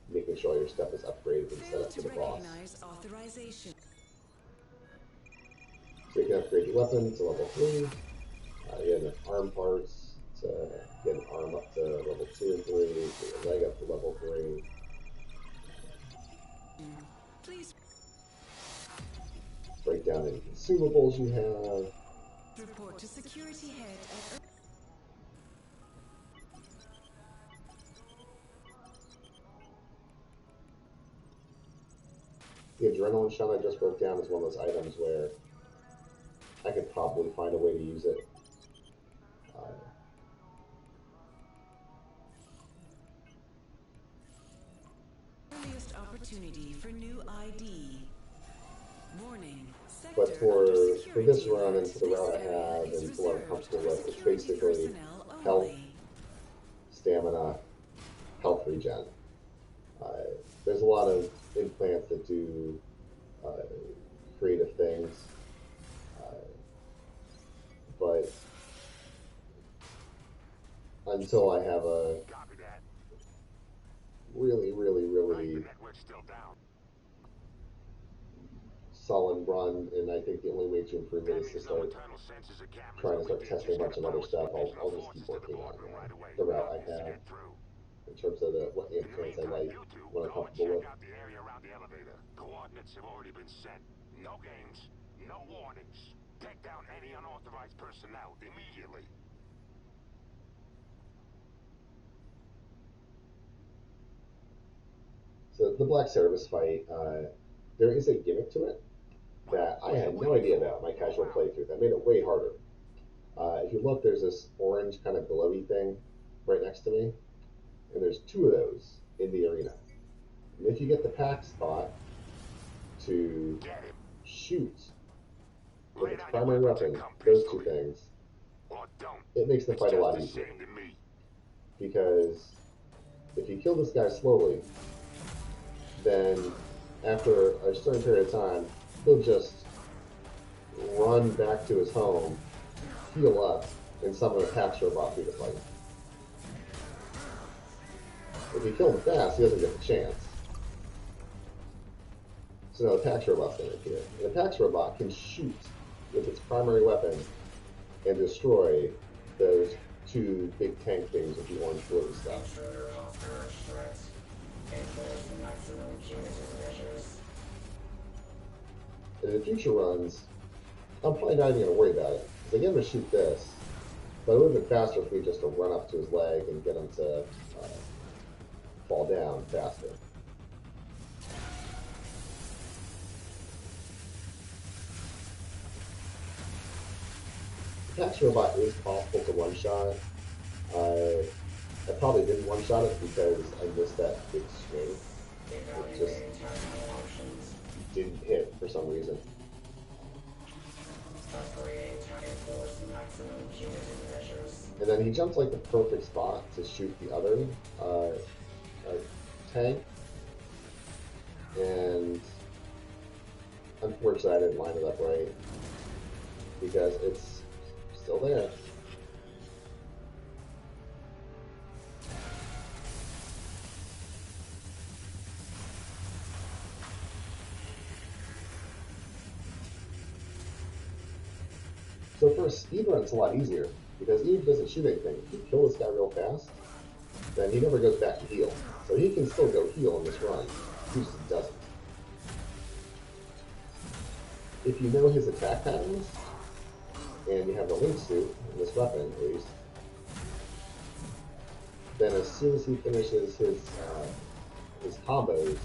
making sure your stuff is upgraded and set up for the boss. Authorization. So you can upgrade your weapon to level 3. You have enough arm parts to get an arm up to level 2 and 3, get your leg up to level 3. Please Break down any consumables you have. report to security head at The adrenaline shot I just broke down is one of those items where I could probably find a way to use it. earliest opportunity for new ID. Warning. But for this run and for the route I have and for what I'm comfortable with, it's basically health, stamina, health regen. There's a lot of implants that do creative things, but until I have a really solid run, and I think the only way to improve it is to start trying to start testing a bunch of other stuff. I'll just keep working on the route I have in terms of what amp mechanics I like, what I'm comfortable with. Out the area around the elevator. Coordinates have already been sent. No games, no warnings. Take down any unauthorized personnel immediately. So the Black Service fight, there is a gimmick to it that I had no idea about my casual playthrough. That made it way harder. If you look, there's this orange kind of glowy thing right next to me, and there's two of those in the arena. And if you get the pack spot to shoot with its primary weapon, those two things, it makes the fight a lot easier. Because if you kill this guy slowly, then after a certain period of time, he'll just run back to his home, heal up, and summon a tax robot through the fight. If you kill him fast, he doesn't get the chance. So now the tax robot's going to appear. And the tax robot can shoot with its primary weapon and destroy those two big tank things with the orange floaty stuff. In the future runs, I'm probably not even going to worry about it. Because I get him to shoot this, but it would have been faster for me just to run up to his leg and get him to fall down faster. The tax robot is possible to one-shot. I probably didn't one-shot it because I missed that big swing. It just didn't hit for some reason. And then he jumped like the perfect spot to shoot the other tank. And unfortunately I didn't line it up right because it's still there. So for a speedrun, it's a lot easier, because even if he doesn't shoot anything, if you kill this guy real fast, then he never goes back to heal. So he can still go heal in this run. He just doesn't. If you know his attack patterns, and you have the link suit, in this weapon at least, then as soon as he finishes his combos,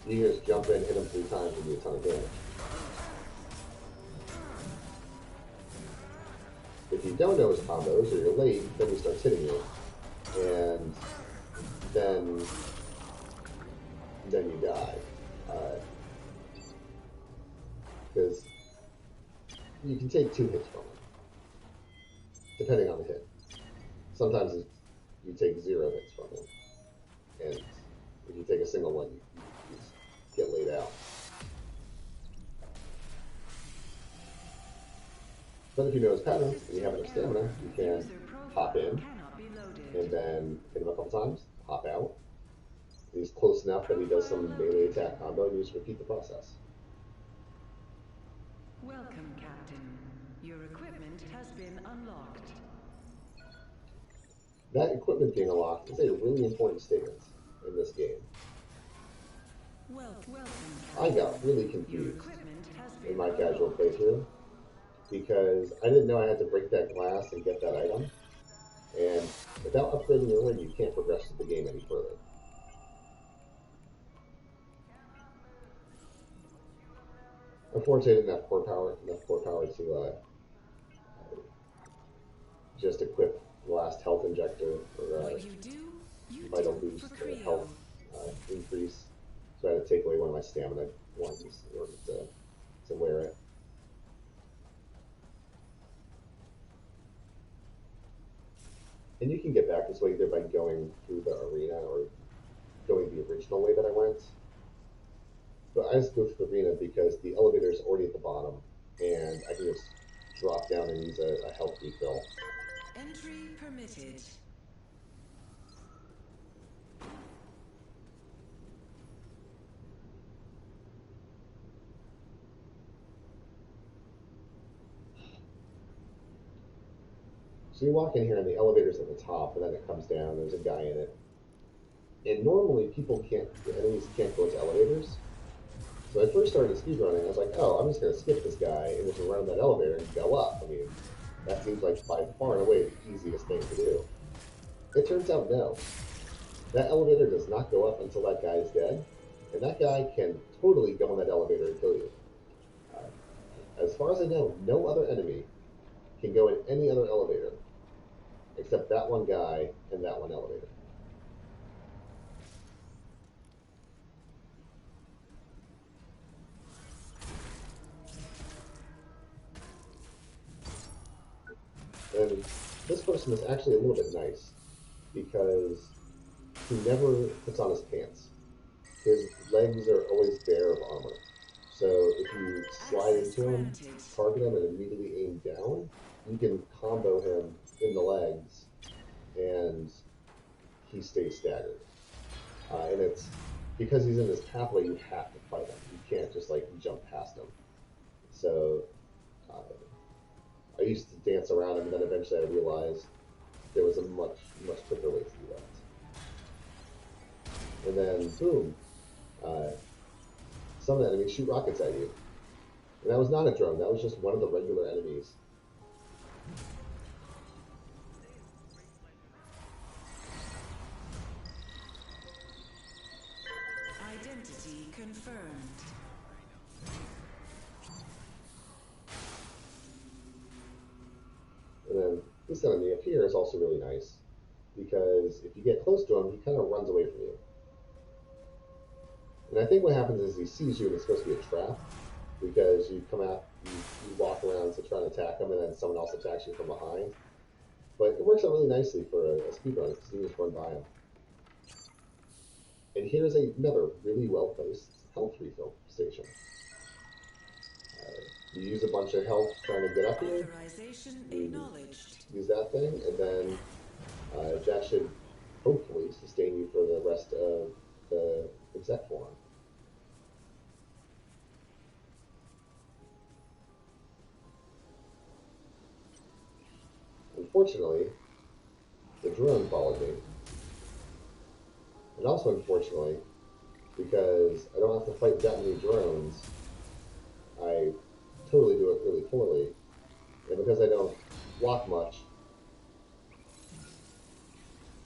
you can just jump in, hit him 3 times, and do a ton of damage. If you don't know his combos, or you're late, then he starts hitting you, and then you die. Because you can take 2 hits from him, depending on the hit. Sometimes you take 0 hits from him, and if you take a single one, you just get laid out. But if you know his patterns and you have enough stamina, you can hop in and then hit him a couple times, hop out. He's close enough that he does some melee attack combo, and you just repeat the process. Welcome, Captain. Your equipment has been unlocked. That equipment being unlocked is a really important statement in this game. Welcome, I Captain. got really Your confused equipment has in been my casual unlocked. playthrough because I didn't know I had to break that glass and get that item. And without upgrading your rig, you can't progress the game any further. Unfortunately, I didn't have enough core power to just equip the last health injector or What you do, you vital do boost for or Creo. health increase. So I had to take away one of my stamina ones in order to wear it. And you can get back this way either by going through the arena or going the original way that I went. But I just go through the arena because the elevator is already at the bottom, and I can just drop down and use a health refill. Entry permitted. So you walk in here and the elevator's at the top, and then it comes down. There's a guy in it, and normally the enemies can't go into elevators. So I first started speedrunning. I was like, oh, I'm just gonna skip this guy and just run that elevator and go up. I mean, that seems like by far and away the easiest thing to do. It turns out no. That elevator does not go up until that guy is dead, and that guy can totally go in that elevator and kill you. As far as I know, no other enemy can go in any other elevator except that one guy and that one elevator. And this person is actually a little bit nice because he never puts on his pants. His legs are always bare of armor. So if you slide into him, target him, and immediately aim down, you can combo him in the legs, and he stays staggered. And it's because he's in this pathway, you have to fight him. You can't just like jump past him. So I used to dance around him, and then eventually I realized there was a much quicker way to do that. And then boom, some of the enemies shoot rockets at you. And that was not a drone, that was just one of the regular enemies. Identity confirmed. And then this enemy up here is also really nice, because if you get close to him, he kind of runs away from you. And I think what happens is he sees you and it's supposed to be a trap, because you come out, you walk around to try and attack him, and then someone else attacks you from behind. But it works out really nicely for a speedrun, because you just run by him. And here's another really well-placed health refill station. You use a bunch of health trying to get up here. Authorization acknowledged. Use that thing, and then that should hopefully sustain you for the rest of the exec forum. Unfortunately, the drone followed me. And also unfortunately, because I don't have to fight that many drones, I totally do it really poorly. And because I don't walk much,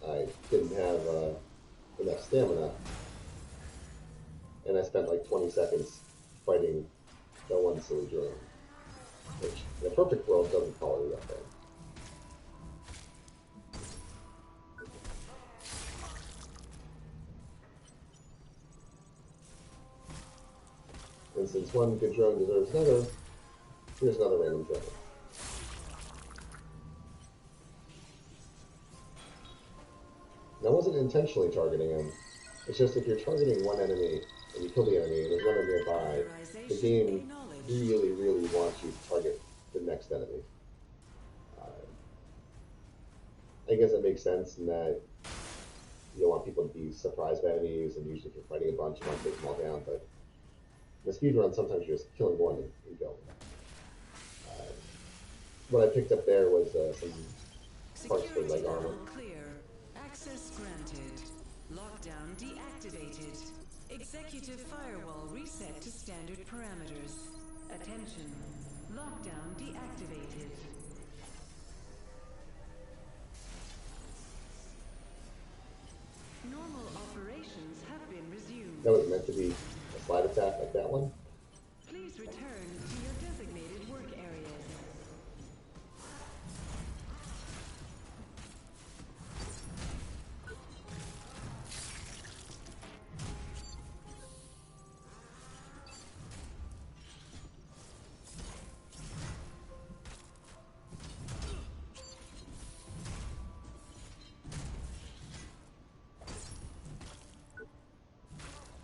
I didn't have enough stamina. And I spent like 20 seconds fighting that one silly drone, which in a perfect world doesn't follow you that way. And since one good drone deserves another, here's another random drone. And I wasn't intentionally targeting him. It's just if you're targeting one enemy and you kill the enemy and there's another nearby, the game really wants you to target the next enemy. I guess it makes sense in that you don't want people to be surprised by enemies, and usually if you're fighting a bunch, you want to take them all down, but in a speedrun, sometimes you're just killing one and go. What I picked up there was some parts for leg armor. Clear. Access granted. Lockdown deactivated. Executive firewall reset to standard parameters. Attention. Lockdown deactivated. Normal operations have been resumed. That was meant to be a slide attack like that one. Please return to your designated work areas.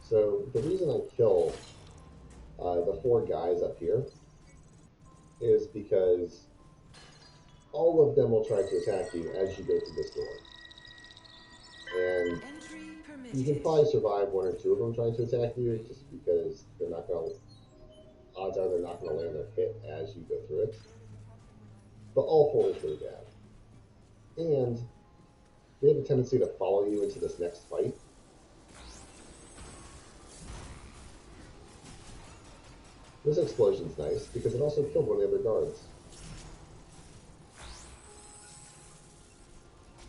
So the reason I kill the 4 guys up here is because all of them will try to attack you as you go through this door. And Entry permitted. you can probably survive 1 or 2 of them trying to attack you, just because they're not going to, odds are they're not going to land their hit as you go through it. But all 4 is really bad. and they have a tendency to follow you into this next fight. This explosion's nice because it also killed one of the other guards.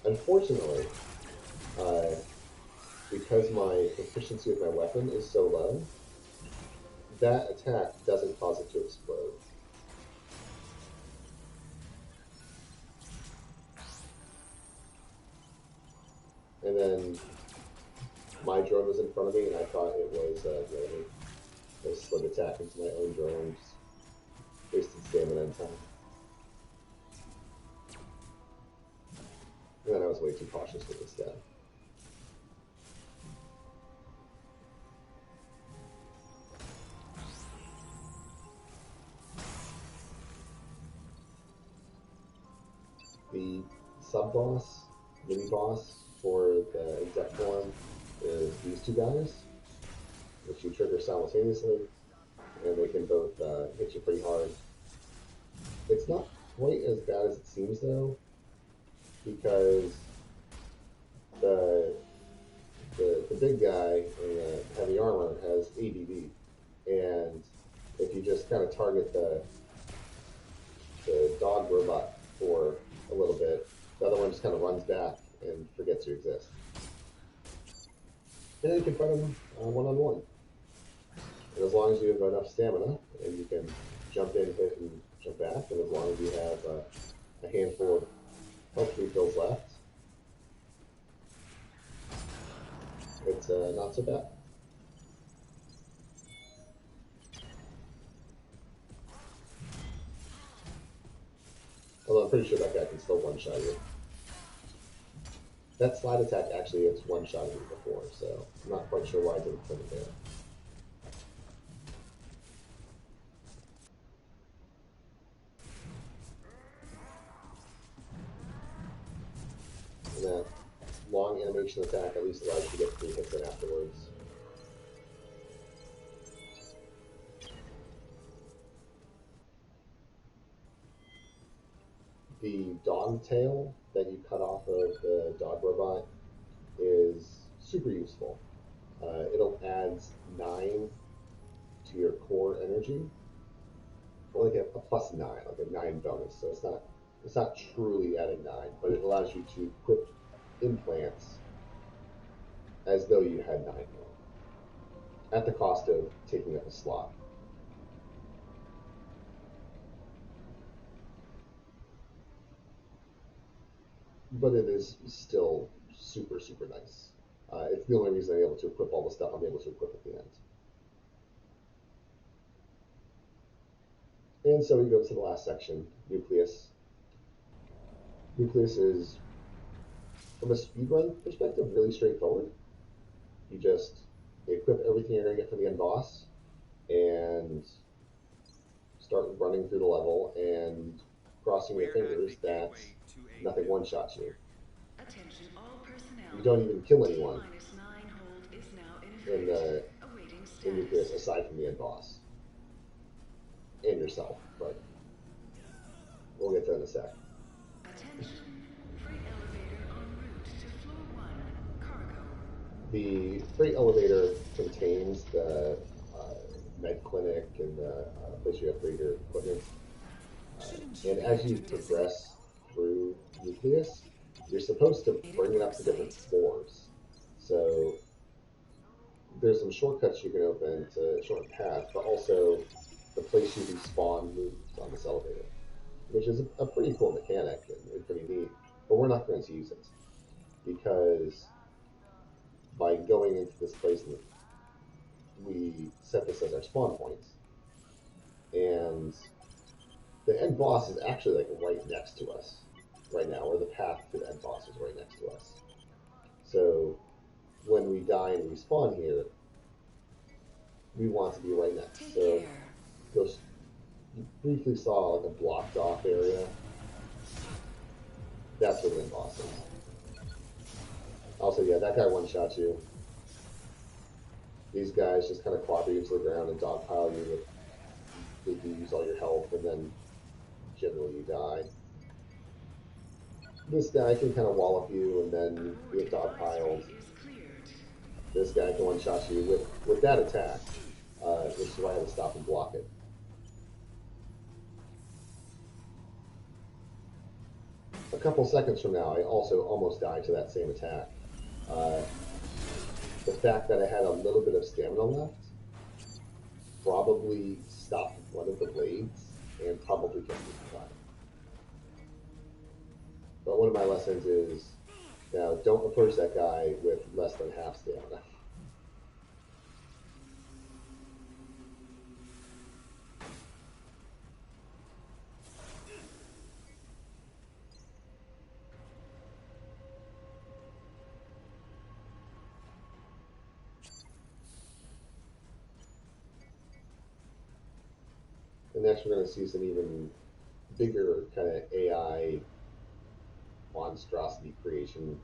Unfortunately, because my proficiency with my weapon is so low, that attack doesn't cause it to explode. And then my drone was in front of me, and I thought it was a slug attack into my own drone. Just wasted stamina and time. And then I was way too cautious with this guy. The sub-boss, mini-boss for the exec form is these two guys, which you trigger simultaneously, and they can both hit you pretty hard. It's not quite as bad as it seems, though, because the big guy in the heavy armor has ADD, and if you just kind of target the dog robot for a little bit, the other one just kind of runs back and forgets you exist. And then you can fight them one-on-one. And as long as you have enough stamina, and you can jump in, hit, and jump back, and as long as you have a handful of health refills left, it's not so bad. Although I'm pretty sure that guy can still one-shot you. That slide attack actually has one-shotted me before, so I'm not quite sure why I didn't put it there. And that long animation attack at least allows you to get 3 hits in afterwards. The dog tail that you cut off of the dog robot is super useful. It'll add 9 to your core energy, or like a +9, like a 9 bonus. So it's not truly adding 9, but it allows you to equip implants as though you had 9 more, at the cost of taking up a slot. But it is still super, super nice. It's the only reason I'm able to equip all the stuff I'm able to equip at the end. And so we go to the last section, Nucleus. Nucleus is, from a speedrun perspective, really straightforward. You just equip everything you're going to get for the end boss, and start running through the level and crossing your fingers that nothing one-shots you. Attention all personnel. You don't even kill anyone T-9 hold is now in awaiting in Nucleus status. aside from the end boss. And yourself, but we'll get to that in a sec. Attention. Freight elevator en route to floor 1. Cargo. The freight elevator contains the med clinic and the place you upgrade your equipment. And as you progress through Nucleus, you're supposed to bring it up to different floors. So there's some shortcuts you can open to shorten paths, but also the place you respawn moves on this elevator, which is a pretty cool mechanic and pretty neat. But we're not going to use it because by going into this place, we set this as our spawn points, and the end boss is actually like right next to us right now, or the path to the end boss is right next to us. So when we die and respawn here, we want to be right next. Take So care. you briefly saw like a blocked off area. That's where the end boss is. Also, yeah, that guy one-shot you. These guys just kind of clobber you to the ground and dogpile you with, they use all your health, and then generally you die. This guy can kind of wallop you, and then we have Aborted buy dogpiles. stream is cleared. This guy can one-shot you with that attack, which is why I had to stop and block it. A couple seconds from now, I also almost died to that same attack. The fact that I had a little bit of stamina left probably stopped one of the blades and probably kept me from dying. But one of my lessons is, now don't approach that guy with less than half stamina. And next we're going to see some even bigger kind of AI monstrosity creation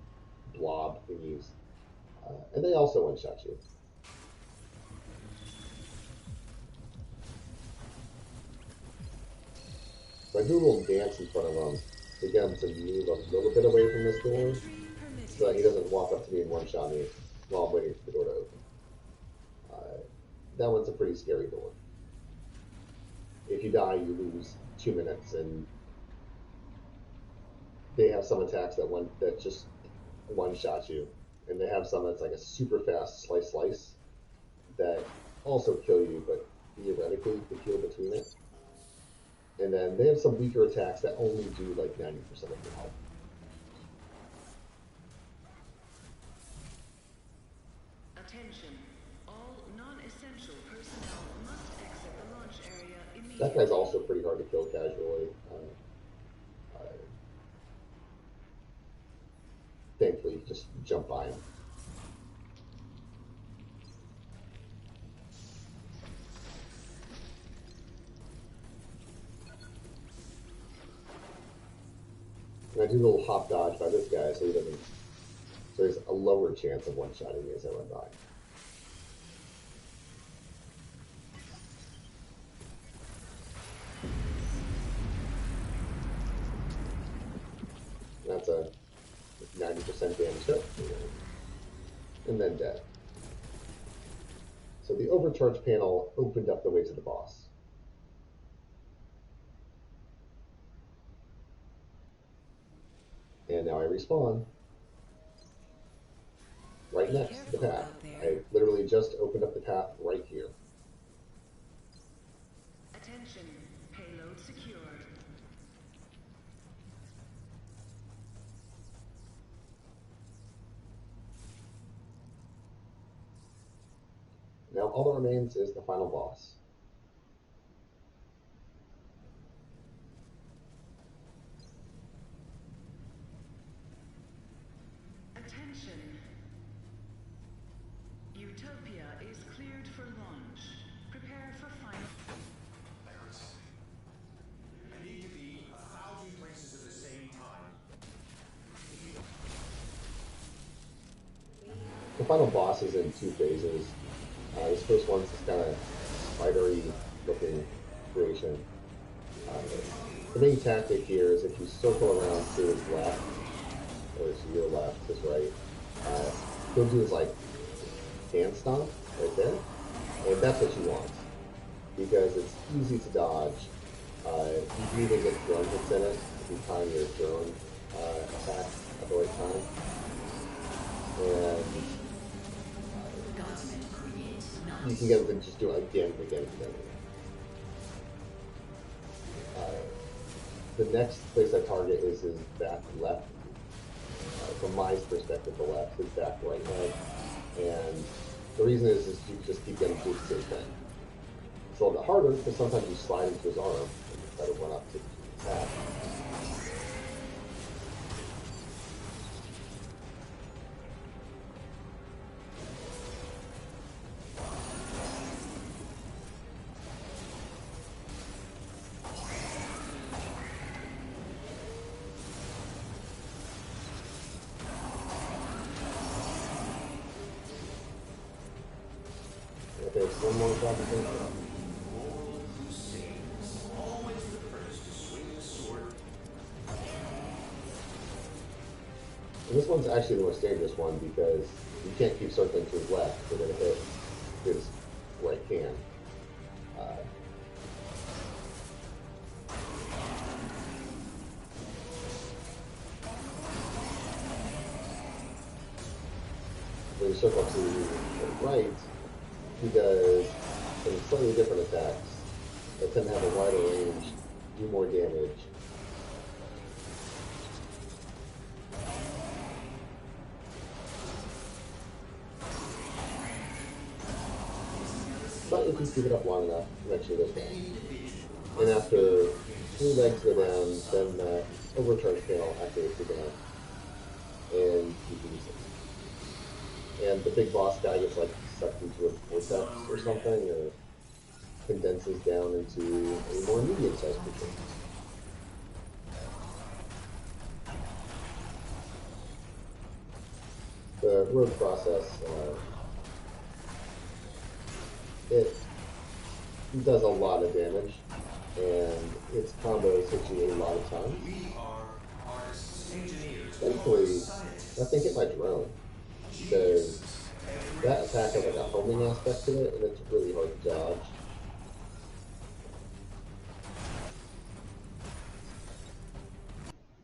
blob thingies. And they also one-shot you. So I do a little dance in front of him to get him to move a little bit away from this door Entry so that he permitted. doesn't walk up to me and one-shot me while I'm waiting for the door to open. That one's a pretty scary door. If you die, you lose 2 minutes, and they have some attacks that just one-shot you, and they have some that's like a super fast slice that also kill you, but theoretically you could heal between it. And then they have some weaker attacks that only do like 90% of your health. Attention. All non-essential personnel must exit the launch area immediately. That guy's also pretty hard to kill casually. Thankfully, just jump by him. And I do a little hop dodge by this guy so he doesn't. So there's a lower chance of one-shotting me as I run by. That's a 90% damage hit, and then dead. So the overcharge panel opened up the way to the boss. And now I respawn right Be next to the careful path. out there. I literally just opened up the path right here. Attention. Payload secured. Now all that remains is the final boss. Attention. Utopia is cleared for launch. Prepare for final. I heard something. I need to be 1,000 places at the same time. The final boss is in 2 phases. This first one's this kind of spidery looking creation. The main tactic here is if you circle around to his left, or to your left, his right, he'll do his like hand stomp right there, and that's what you want because it's easy to dodge. You can even get drone hits in it if you time your drone attack at the right time, and you can get them to just do it again and again and again. The next place I target is his back left. From my perspective, the left, his back right leg. And the reason is you just keep getting to do the same thing. It's a little bit harder because sometimes you slide into his arm and try to run up to attack. Okay, it's one more competition. And this one's actually the most dangerous one because you can't keep circling to his left. You're going to hit his right hand. When you circle to the right, he does some slightly different attacks that tend to have a wider range, do more damage. But if you keep it up long enough, eventually goes down. And after 3 legs go down, then that overcharge panel activates again, and you can use it. And the big boss guy gets like sucked into a vortex or something, or condenses down into a more medium-sized creature. The road process, it does a lot of damage, and its combos hit you a lot of times. Thankfully, that thing hit my drone, because that attack has like a homing aspect to it, and it's really hard to dodge.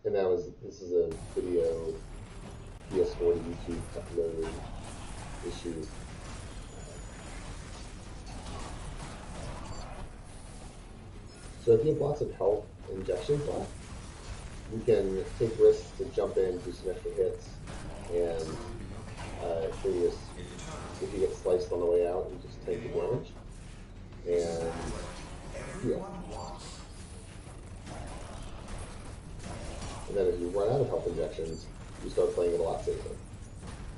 And this is a video PS4 to YouTube upload issue. So if you have lots of health injections left, you can take risks to jump in, do some extra hits, and if you get sliced on the way out, you just take the damage and heal. And then if you run out of health injections, you start playing it a lot safer.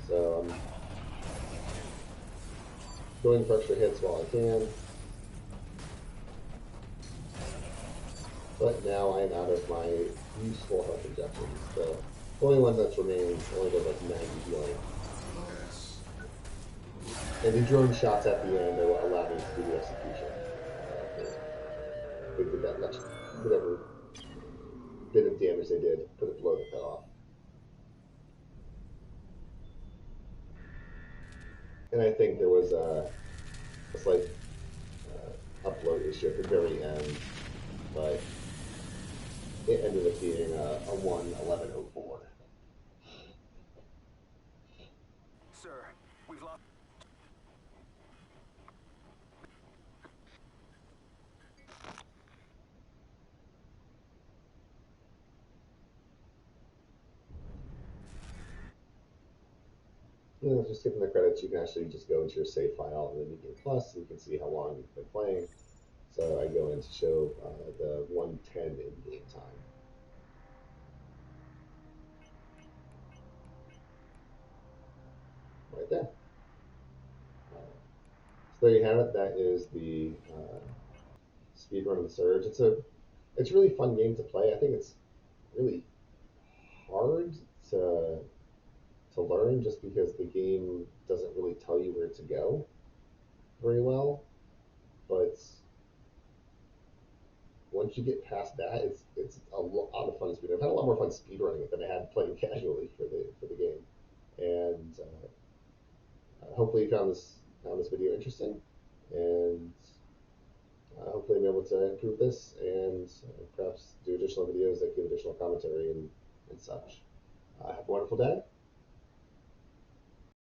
So I'm going for extra hits while I can. But now I am out of my useful health injections. The only one that remains only does like 90 healing. And the drone shots at the end will allow me to do the execution. They did that much, whatever bit of damage they did, put a blow to cut off. And I think there was a slight upload issue at the very end, but it ended up being a 1:11:04. Sir, we've lost. Just skipping the credits, you can actually just go into your save file and then you get plus, and you can see how long you've been playing. So I go in to show the 1:10 in-game time. Right there. So there you have it. That is the speedrun of the Surge. It's a really fun game to play. I think it's really hard to learn just because the game doesn't really tell you where to go very well. But once you get past that, it's a lot of fun speedrunning. I've had a lot more fun speedrunning it than I had playing casually for the game. And hopefully you found this video interesting, and hopefully I'm able to improve this and perhaps do additional videos that give additional commentary and such. Have a wonderful day.